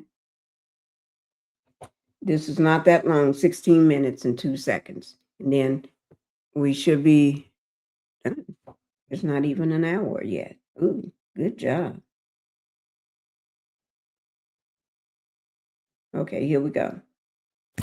This is not that long, 16 minutes and 2 seconds. And then we should be done. It's not even an hour yet. Ooh, good job. Okay, here we go.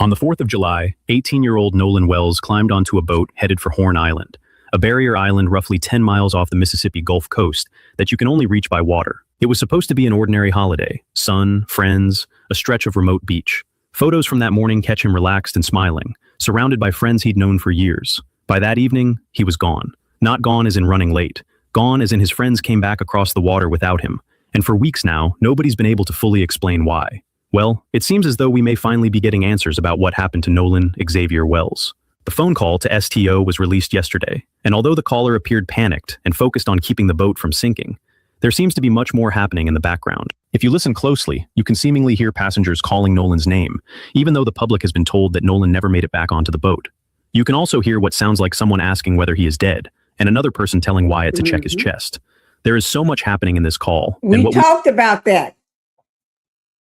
On the 4th of July, 18-year-old Nolan Wells climbed onto a boat headed for Horn Island, a barrier island roughly 10 miles off the Mississippi Gulf Coast that you can only reach by water. It was supposed to be an ordinary holiday, sun, friends, a stretch of remote beach. Photos from that morning catch him relaxed and smiling, surrounded by friends he'd known for years. By that evening, he was gone. Not gone as in running late. Gone as in his friends came back across the water without him. And for weeks now, nobody's been able to fully explain why. Well, it seems as though we may finally be getting answers about what happened to Nolan Xavier Wells. The phone call to STO was released yesterday, and although the caller appeared panicked and focused on keeping the boat from sinking, there seems to be much more happening in the background. If you listen closely, you can seemingly hear passengers calling Nolan's name, even though the public has been told that Nolan never made it back onto the boat. You can also hear what sounds like someone asking whether he is dead, and another person telling Wyatt to check his chest. There is so much happening in this call. We talked about that.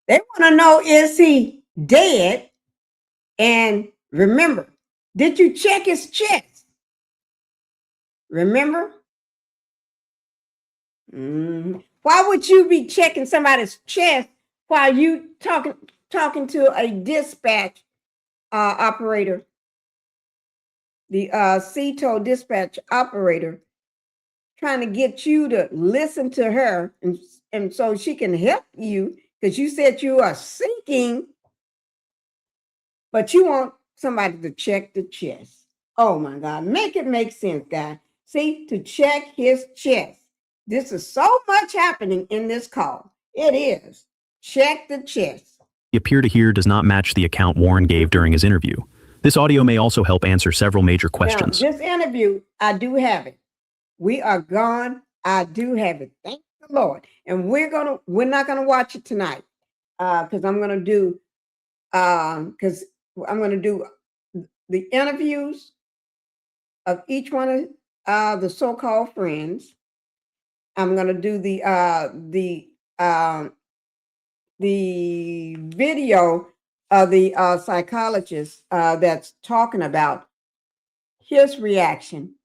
They want to know, is he dead? And remember, did you check his chest? Remember? Why would you be checking somebody's chest while you talking to a dispatch operator, the CTO dispatch operator, trying to get you to listen to her and so she can help you because you said you are sinking, but you want somebody to check the chest. Oh my God, make it make sense, guys. See, to check his chest. This is so much happening in this call. It is. Check the chest. We appear to hear does not match the account Warren gave during his interview. This audio may also help answer several major questions. Now, this interview, I do have it. We are gone. I do have it. Thank the Lord. And we're not gonna watch it tonight. Because I'm gonna do the interviews of each one of the so-called friends. I'm gonna do the video of the psychologist that's talking about his reaction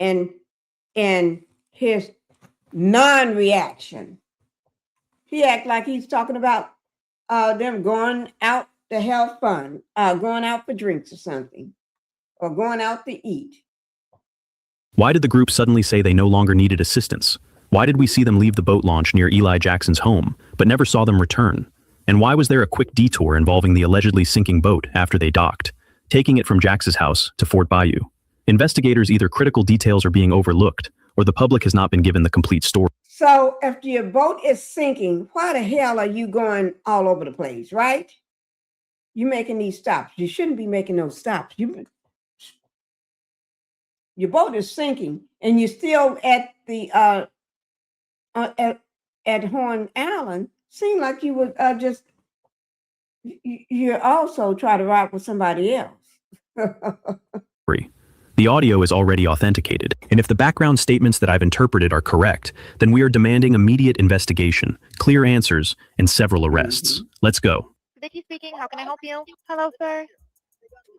and his non-reaction. He act like he's talking about them going out to have fun, going out for drinks or something, or going out to eat. Why did the group suddenly say they no longer needed assistance? Why did we see them leave the boat launch near Eli Jackson's home, but never saw them return? And why was there a quick detour involving the allegedly sinking boat after they docked, taking it from Jax's house to Fort Bayou? Investigators either critical details are being overlooked, or the public has not been given the complete story. So if your boat is sinking, why the hell are you going all over the place, right? You're making these stops. You shouldn't be making those stops. Your boat is sinking, and you're still at the at at Horn Island seemed like you would just, you're also trying to rock with somebody else. The audio is already authenticated, and if the background statements that I've interpreted are correct, then we are demanding immediate investigation, clear answers, and several arrests. Let's go. Vicky speaking. How can I help you? Hello, sir.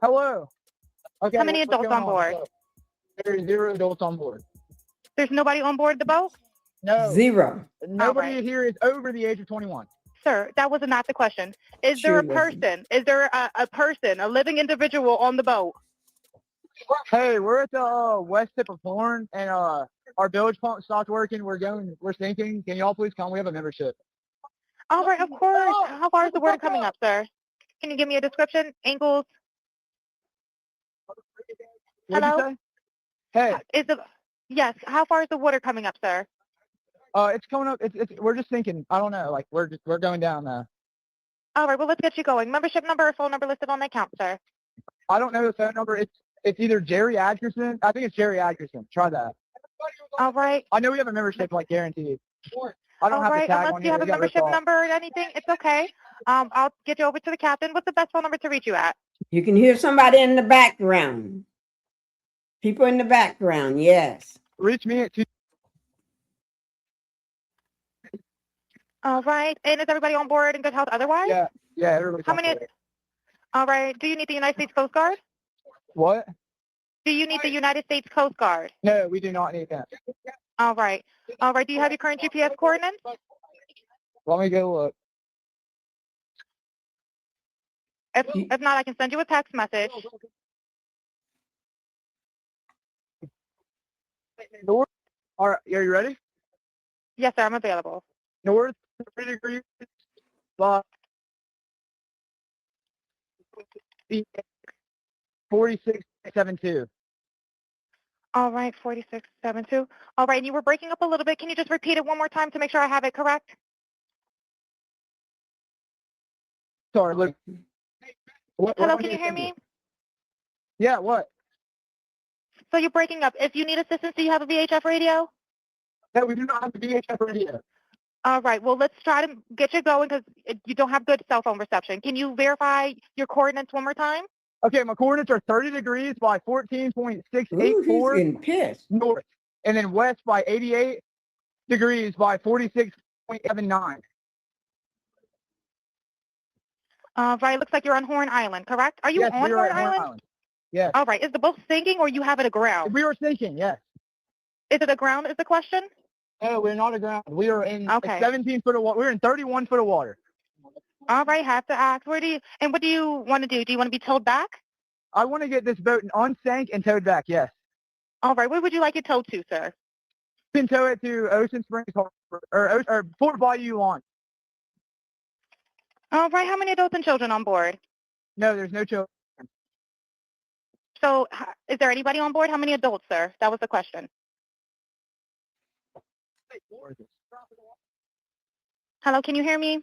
Hello. Okay. How many what's adults going on board? There's 0 adults on board. There's nobody on board the boat? No. 0. Nobody Alright. here is over the age of 21. Sir, that was not the question. Is Sure there a wasn't. person? Is there a person, a living individual on the boat? Hey, we're at the west tip of Horn, and our bilge pump stopped working. We're sinking. Can y'all please come? We have a membership. All right, of course. How far is the water coming up, sir? Can you give me a description? Angles? What'd you Hello? say? Hey, Is the yes? How far is the water coming up, sir? it's coming up. We're just sinking. I don't know. Like we're going down now. All right, well, let's get you going. Membership number or phone number listed on the account, sir. I don't know the phone number. It's either Jerry Atkerson. I think it's Jerry Atkerson. Try that. All right. I know we have a membership, like guaranteed. I don't All have the right, tag unless on you here. have a It got ripped membership off. number or anything, it's okay. I'll get you over to the captain. What's the best phone number to reach you at? You can hear somebody in the background. People in the background, yes. Reach me at 2. All right, and is everybody on board in good health otherwise? Yeah, everybody's How on many? board. All right, do you need the United States Coast Guard? What? Do you need the United States Coast Guard? No, we do not need that. All right. All right, do you have your current GPS coordinates? Let me go look. If not, I can send you a text message. North. All right, are you ready? Yes, sir, I'm available. North 3 degrees. But 46.72. All right, 4672. All right, and you were breaking up a little bit. Can you just repeat it one more time to make sure I have it correct? Sorry, look. Hello, can you hear me? Yeah, what? So you're breaking up. If you need assistance, do you have a VHF radio? No, we do not have the VHF radio. All right, well, let's try to get you going because you don't have good cell phone reception. Can you verify your coordinates one more time? Okay, my coordinates are 30 degrees by Ooh, he's 14.684 getting pissed. north, and then west by 88 degrees by 46.79. Right, looks like you're on Horn Island, correct? Are you Yes, on we are Horn at Horn Island? Island. Yes. All right, is the boat sinking or you have it aground? We were sinking, yes. Is it aground is the question? No, we're not aground. We are in Okay. 17 foot of water. We're in 31 foot of water. All right, have to ask. What do you want to do? Do you want to be towed back? I want to get this boat unsank and towed back, yes. All right, where would you like it towed to, sir? You can tow it to Ocean Springs Harbor, or Port Bayou launch. All right, how many adults and children on board? No, there's no children. So is there anybody on board? How many adults, sir? That was the question. Hello, can you hear me?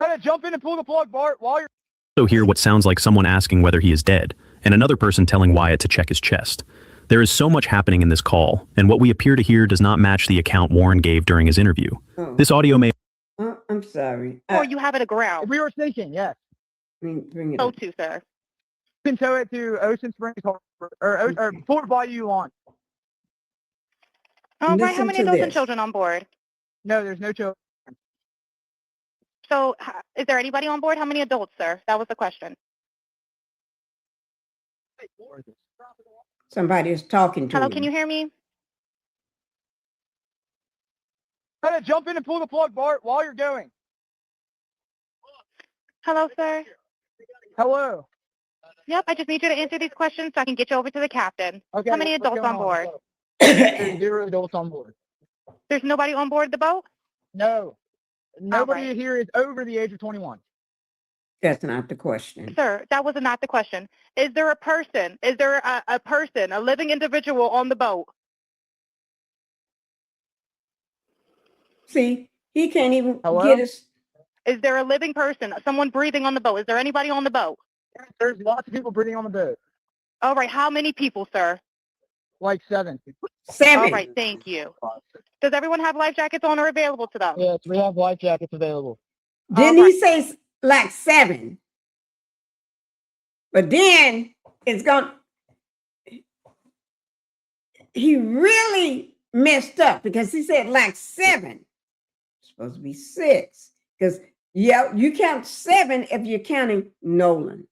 Hey, jump in and pull the plug, Bart, while you're... Also hear what sounds like someone asking whether he is dead, and another person telling Wyatt to check his chest. There is so much happening in this call, and what we appear to hear does not match the account Warren gave during his interview. Oh, This audio may I'm sorry. Or you have it aground? We were sinking, yes. Bring it Towed up. to, sir. You can tow it to Ocean Springs Harbor, or Port Bayou launch. All right, how Listen many to adults and this. children on board? No, there's no children. So is there anybody on board? How many adults, sir? That was the question. Somebody is talking to Hello, him. can you hear me? Hey, jump in and pull the plug, Bart, while you're going. Hello, sir. Hello. Yep, I just need you to answer these questions so I can get you over to the captain. Okay. How many what's adults going on board? There's 0 adults on board. There's nobody on board the boat? No. Nobody right. here is over the age of 21. That's not the question. Sir, that was not the question. Is there a person? Is there a person, a living individual on the boat? See, he can't even Hello? get us. Is there a living person, someone breathing on the boat? Is there anybody on the boat? There's lots of people breathing on the boat. All right, how many people, sir? like 7. 7. All right, thank you. Does everyone have life jackets on or available to them? Yes, we have life jackets available. Didn't All he say like 7? But then it's going. He really messed up because he said like 7. It's supposed to be 6. Because you count 7 if you're counting Nolan.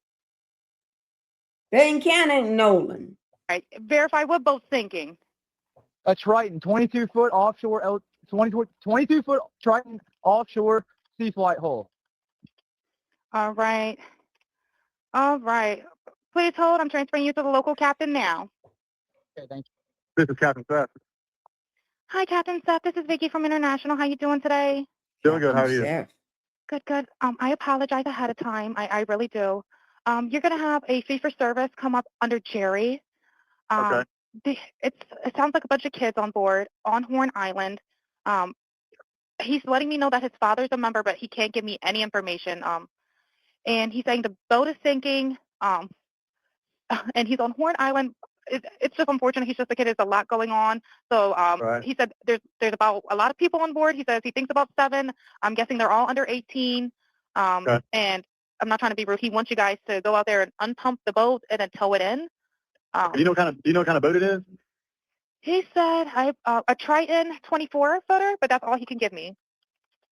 They ain't counting Nolan. All right, verify what boat's sinking. A Triton, 22-foot offshore, 22-foot Triton offshore sea flight hull. All right. All right. Please hold. I'm transferring you to the local captain now. Okay, thank you. This is Captain Seth. Hi, Captain Seth. This is Vicky from International. How you doing today? Doing good. How are you? Chef. Good, good. I apologize ahead of time. I really do. You're going to have a fee for service come up under Jerry. Okay. It sounds like a bunch of kids on board on Horn Island. He's letting me know that his father's a member, but he can't give me any information. And he's saying the boat is sinking. And he's on Horn Island. It's just unfortunate. He's just a kid. There's a lot going on. So Right. he said there's about a lot of people on board. He says he thinks about 7. I'm guessing they're all under 18. Okay. And I'm not trying to be rude. He wants you guys to go out there and unpump the boat and then tow it in. Do you know what kind of boat it is? He said a Triton 24-footer, but that's all he can give me.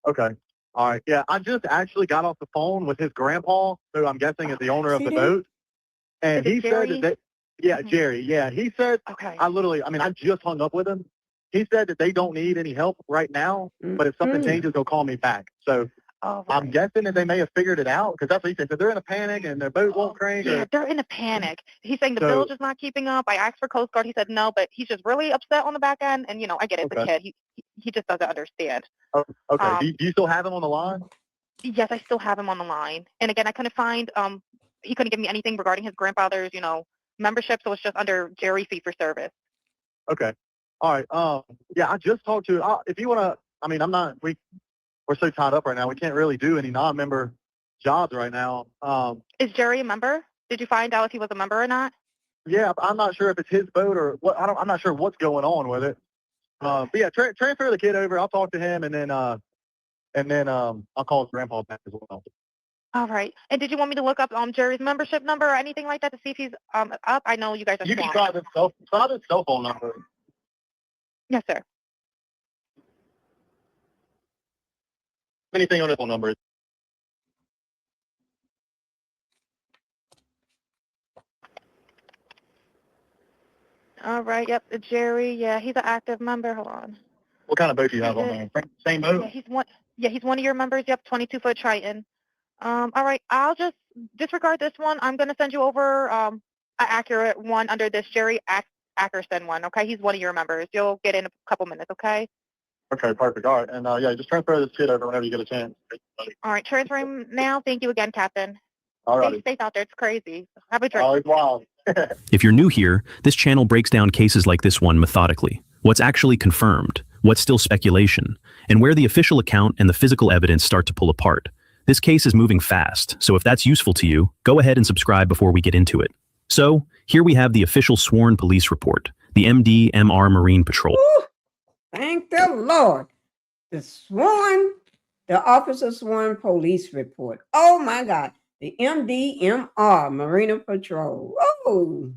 Okay. All right. Yeah, I just actually got off the phone with his grandpa, who I'm guessing is the owner of See the that? boat. And Is it he Jerry? said that Mhm. Jerry. Yeah, he said, Okay. I just hung up with him. He said that they don't need any help right now, but if something Mm. changes, they'll call me back. So Oh, I'm right. guessing that they may have figured it out, because that's what he said. So they're in a panic and their boat won't crank. Yeah, Or, they're in a panic. He's saying the So- bilge is not keeping up. I asked for Coast Guard. He said no, but he's just really upset on the back end. And, I get it. It's a Okay. kid. He just doesn't understand. oh, okay. Um, Do you still have him on the line? Yes, I still have him on the line. And again, I couldn't find, he couldn't give me anything regarding his grandfather's, membership. So it's just under Jerry fee for service. Okay. All right. Yeah, I just talked to. If you want to, I'm not. We're so tied up right now. We can't really do any non-member jobs right now. Is Jerry a member? Did you find out if he was a member or not? Yeah, I'm not sure if it's his boat or what. I'm not sure what's going on with it. But yeah, transfer the kid over. I'll talk to him, and then I'll call his grandpa back as well. All right. And did you want me to look up Jerry's membership number or anything like that to see if he's up? I know you guys are You can swamped. try the cell phone number. Yes, sir. Anything on his phone number. All right. Yep. Jerry. Yeah, he's an active member. Hold on. What kind of boat do you have on there? Same boat? Yeah, he's one. Yeah, he's one of your members. Yep, 22-foot Triton. All right. I'll just disregard this one. I'm gonna send you over an accurate one under this Jerry Ackerson one. Okay, he's one of your members. You'll get in a couple minutes. Okay. Okay, perfect. All right, and yeah, just transfer this kid over whenever you get a chance. All right. Transferring now. Thank you again, Captain. All Stay right. safe out there. It's crazy. Have a drink. Oh, it's wild. If you're new here, this channel breaks down cases like this one methodically. What's actually confirmed, what's still speculation, and where the official account and the physical evidence start to pull apart. This case is moving fast, so if that's useful to you, go ahead and subscribe before we get into it. So, here we have the official sworn police report, the MDMR Marine Patrol. Woo! Thank the Lord. The officer sworn police report. Oh my God. The MDMR Marina Patrol. Oh.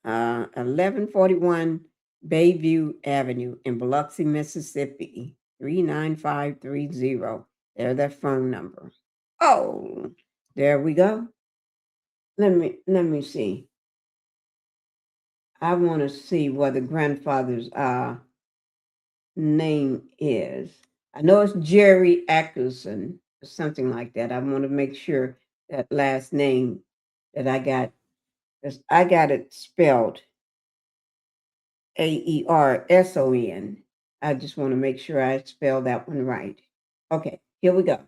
1141 Bayview Avenue in Biloxi, Mississippi. 39530. There's their phone number. Oh, there we go. Let me see. I want to see what the grandfather's name is. I know it's Jerry Ackerson or something like that. I want to make sure that last name that I got, 'cause I got it spelled Aerson. I just want to make sure I spell that one right. Okay, here we go.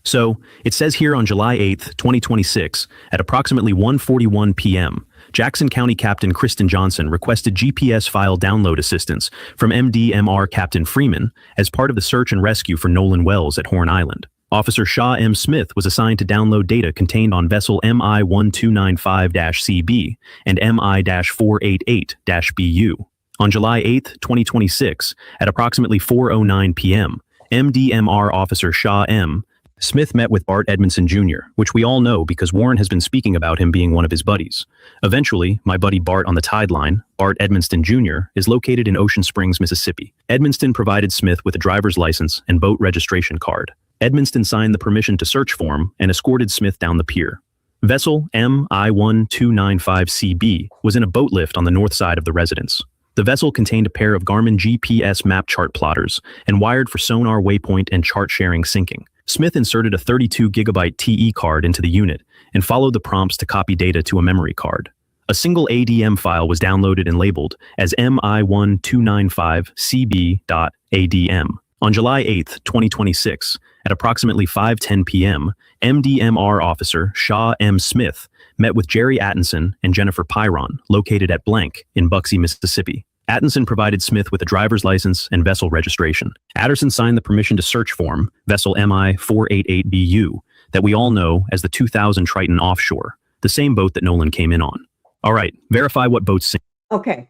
So, it says here on July 8th, 2026, at approximately 1:41 p.m., Jackson County Captain Kristen Johnson requested GPS file download assistance from MDMR Captain Freeman as part of the search and rescue for Nolan Wells at Horn Island. Officer Shaw M. Smith was assigned to download data contained on vessel MI-1295-CB and MI-488-BU. On July 8, 2026, at approximately 4:09 p.m., MDMR Officer Shaw M. Smith met with Bart Edmondson Jr., which we all know because Warren has been speaking about him being one of his buddies. Eventually, my buddy Bart on the Tide Line, Bart Edmonston Jr., is located in Ocean Springs, Mississippi. Edmonston provided Smith with a driver's license and boat registration card. Edmonston signed the permission to search form and escorted Smith down the pier. Vessel MI-1295-CB was in a boat lift on the north side of the residence. The vessel contained a pair of Garmin GPS map chart plotters and wired for sonar waypoint and chart sharing syncing. Smith inserted a 32-gigabyte TE card into the unit and followed the prompts to copy data to a memory card. A single ADM file was downloaded and labeled as MI-1295-CB.ADM. On July 8, 2026, at approximately 5:10 p.m., MDMR Officer Shaw M. Smith met with Jerry Attinson and Jennifer Pyron, located at blank in Buxie, Mississippi. Attinson provided Smith with a driver's license and vessel registration. Atterson signed the permission to search form, vessel MI-488-BU, that we all know as the 2000 Triton Offshore, the same boat that Nolan came in on. All right, verify what boats sink. Okay.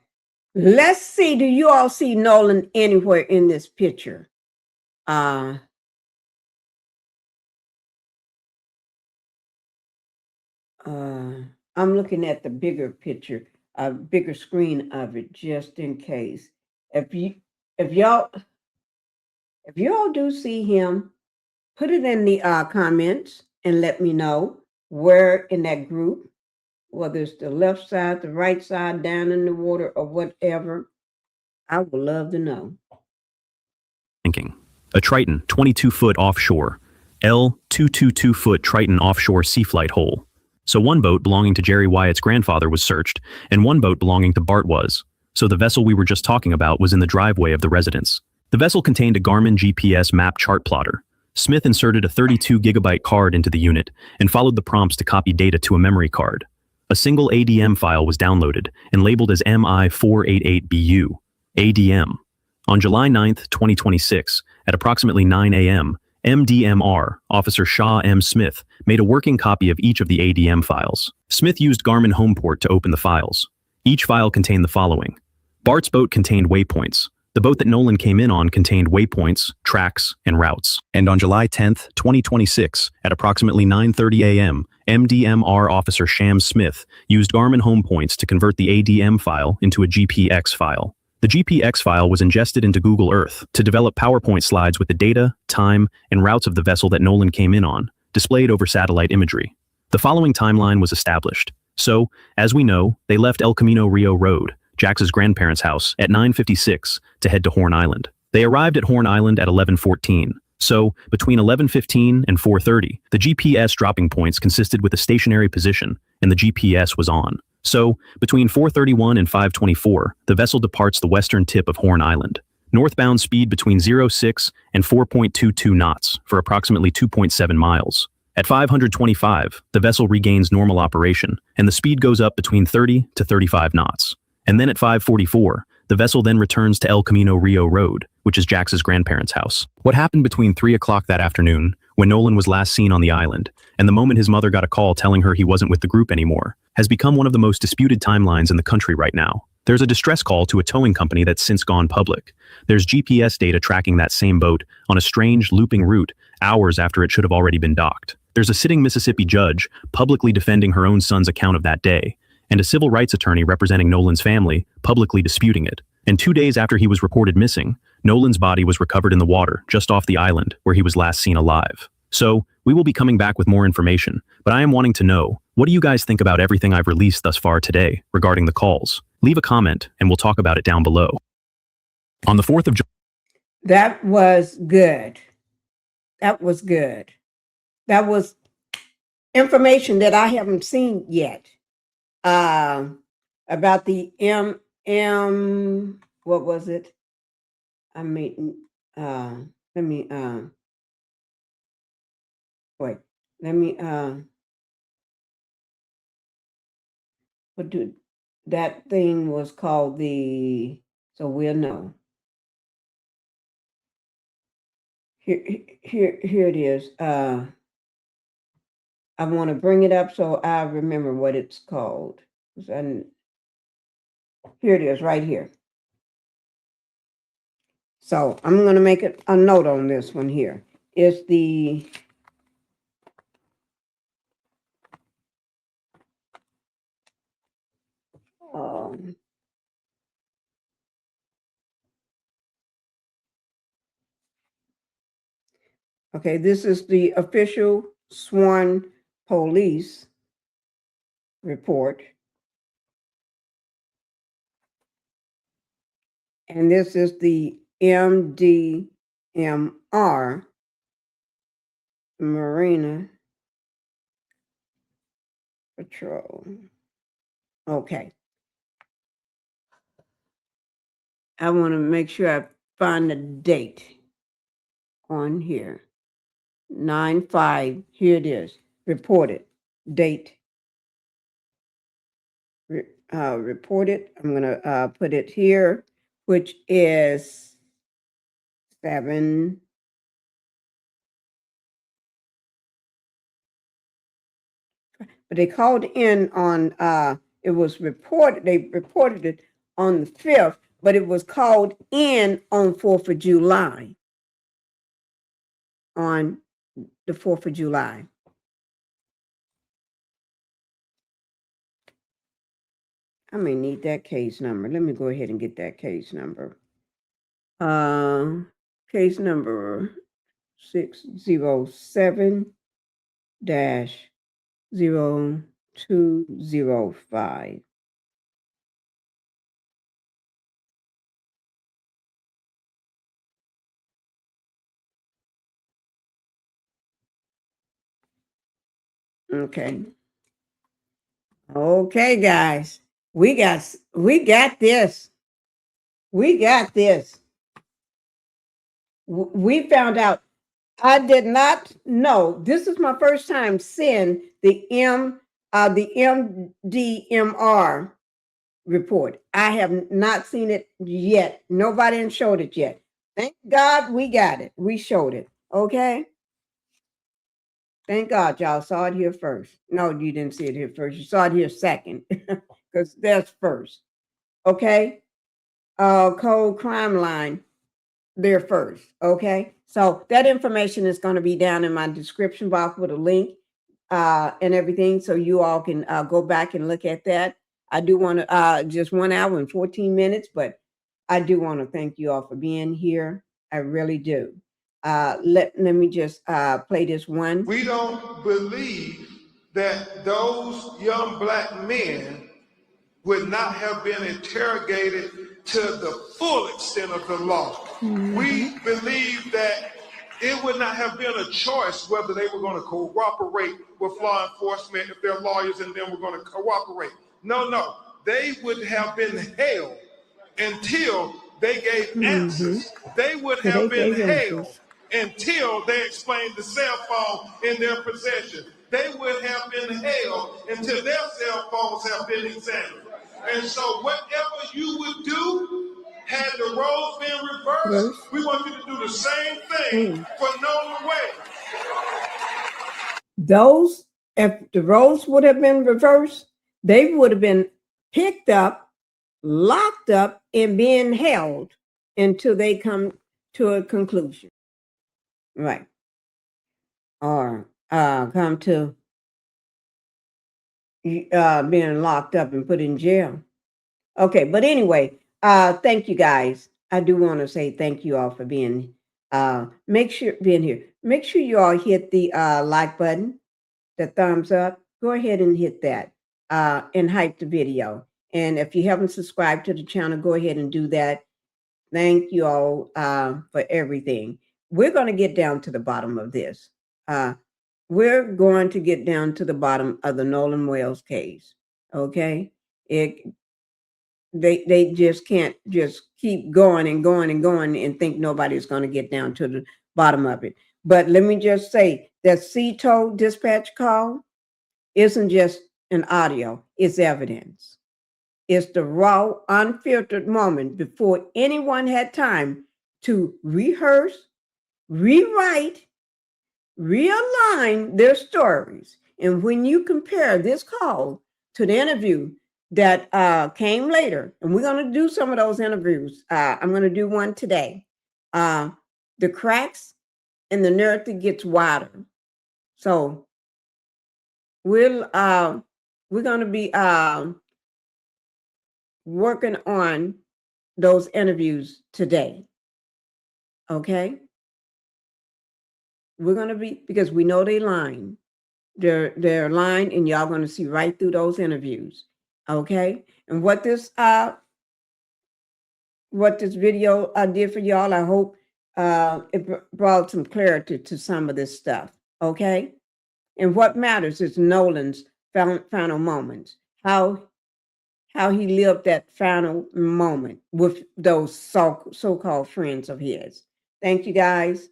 Let's see. Do you all see Nolan anywhere in this picture? I'm looking at the bigger picture, bigger screen of it, just in case. If y'all do see him, put it in the comments and let me know where in that group, whether it's the left side, the right side, down in the water, or whatever. I would love to know. Sinking. A Triton 22-foot offshore, L 222-foot Triton offshore sea flight hole. So one boat belonging to Jerry Wyatt's grandfather was searched, and one boat belonging to Bart was. So the vessel we were just talking about was in the driveway of the residence. The vessel contained a Garmin GPS map chart plotter. Smith inserted a 32-gigabyte card into the unit and followed the prompts to copy data to a memory card. A single ADM file was downloaded and labeled as MI-488-BU, ADM. On July 9, 2026, at approximately 9 a.m., MDMR, Officer Shaw M. Smith, made a working copy of each of the ADM files. Smith used Garmin Homeport to open the files. Each file contained the following. Bart's boat contained waypoints. The boat that Nolan came in on contained waypoints, tracks, and routes. And on July 10, 2026, at approximately 9:30 a.m., MDMR Officer Sham Smith used Garmin Homepoints to convert the ADM file into a GPX file. The GPX file was ingested into Google Earth to develop PowerPoint slides with the data, time, and routes of the vessel that Nolan came in on, displayed over satellite imagery. The following timeline was established. So, as we know, they left El Camino Rio Road, Jax's grandparents' house, at 9:56 to head to Horn Island. They arrived at Horn Island at 11:14. So, between 11:15 and 4:30, the GPS dropping points consisted with a stationary position, and the GPS was on. So, between 4:31 and 5:24, the vessel departs the western tip of Horn Island. Northbound speed between 0.6 and 4.22 knots for approximately 2.7 miles. At 525, the vessel regains normal operation, and the speed goes up between 30 to 35 knots. And then at 5:44, the vessel then returns to El Camino Rio Road, which is Jax's grandparents' house. What happened between 3 o'clock that afternoon, when Nolan was last seen on the island, and the moment his mother got a call telling her he wasn't with the group anymore, has become one of the most disputed timelines in the country right now. There's a distress call to a towing company that's since gone public. There's GPS data tracking that same boat on a strange looping route hours after it should have already been docked. There's a sitting Mississippi judge publicly defending her own son's account of that day, and a civil rights attorney representing Nolan's family publicly disputing it. And 2 days after he was reported missing, Nolan's body was recovered in the water just off the island where he was last seen alive. So, we will be coming back with more information, but I am wanting to know, what do you guys think about everything I've released thus far today regarding the calls? Leave a comment and we'll talk about it down below. On the 4th of July. That was good. That was good. That was information that I haven't seen yet. About the what was it? I mean, let me wait. Let me what do that thing was called the, so we'll know. Here it is. I want to bring it up so I remember what it's called. And here it is, right here. So I'm going to make a note on this one here. It's the okay, this is the official sworn police report. And this is the MDMR, Marina Patrol. Okay. I want to make sure I find the date on here. 9/5, here it is, reported, date. Reported, I'm going to put it here, which is 7. But they called in on, it was reported, they reported it on the 5th, but it was called in on 4th of July. On the 4th of July. I may need that case number. Let me go ahead and get that case number. Case number 607-0205. Okay. Okay, guys. We got this. We got this. We found out. I did not know. This is my first time seeing the MDMR report. I have not seen it yet. Nobody has showed it yet. Thank God we got it. We showed it. Okay. Thank God y'all saw it here first. No, you didn't see it here first. You saw it here second, because that's first. Okay. Code Crimeline, they're first. Okay. So that information is going to be down in my description box with a link and everything. So you all can go back and look at that. I do want to just 1 hour and 14 minutes, but I do want to thank you all for being here. I really do. Let me just play this one. We don't believe that those young black men would not have been interrogated to the full extent of the law. Mm-hmm. We believe that it would not have been a choice whether they were going to cooperate with law enforcement if their lawyers and them were going to cooperate. No. They would have been held until they gave answers. They would have been held until they explained the cell phone in their possession. They would have been held until their cell phones have been examined. And so whatever you would do, had the roles been reversed, we want you to do the same thing for Nolan Wells. Those, if the roles would have been reversed, they would have been picked up, locked up, and being held until they come to a conclusion. Right. Or come to being locked up and put in jail. Okay, but anyway, thank you guys. I do want to say thank you all for being being here. Make sure you all hit the like button, the thumbs up. Go ahead and hit that and hype the video. And if you haven't subscribed to the channel, go ahead and do that. Thank you all for everything. We're going to get down to the bottom of this. We're going to get down to the bottom of the Nolan Wells case. Okay? They just can't just keep going and going and going and think nobody's going to get down to the bottom of it. But let me just say that CTO dispatch call isn't just an audio, it's evidence. It's the raw, unfiltered moment before anyone had time to rehearse, rewrite, realign their stories. And when you compare this call to the interview that came later, and we're going to do some of those interviews. I'm going to do one today. The cracks in the narrative gets wider. So we're going to be working on those interviews today. Okay? We're going to be, because we know they lying. They're lying, and y'all going to see right through those interviews. Okay? And what this video did for y'all, I hope it brought some clarity to some of this stuff. Okay? And what matters is Nolan's final moments, how he lived that final moment with those so-called friends of his. Thank you, guys.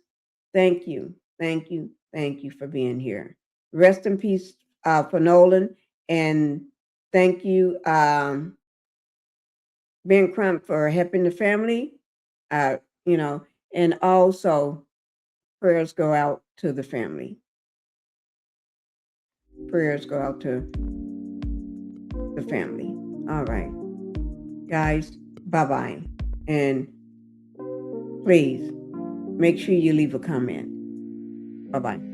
Thank you. Thank you. Thank you for being here. Rest in peace for Nolan. And thank you, Ben Crump, for helping the family. And also prayers go out to the family. Prayers go out to the family. All right. Guys, bye-bye. And please make sure you leave a comment. Bye-bye.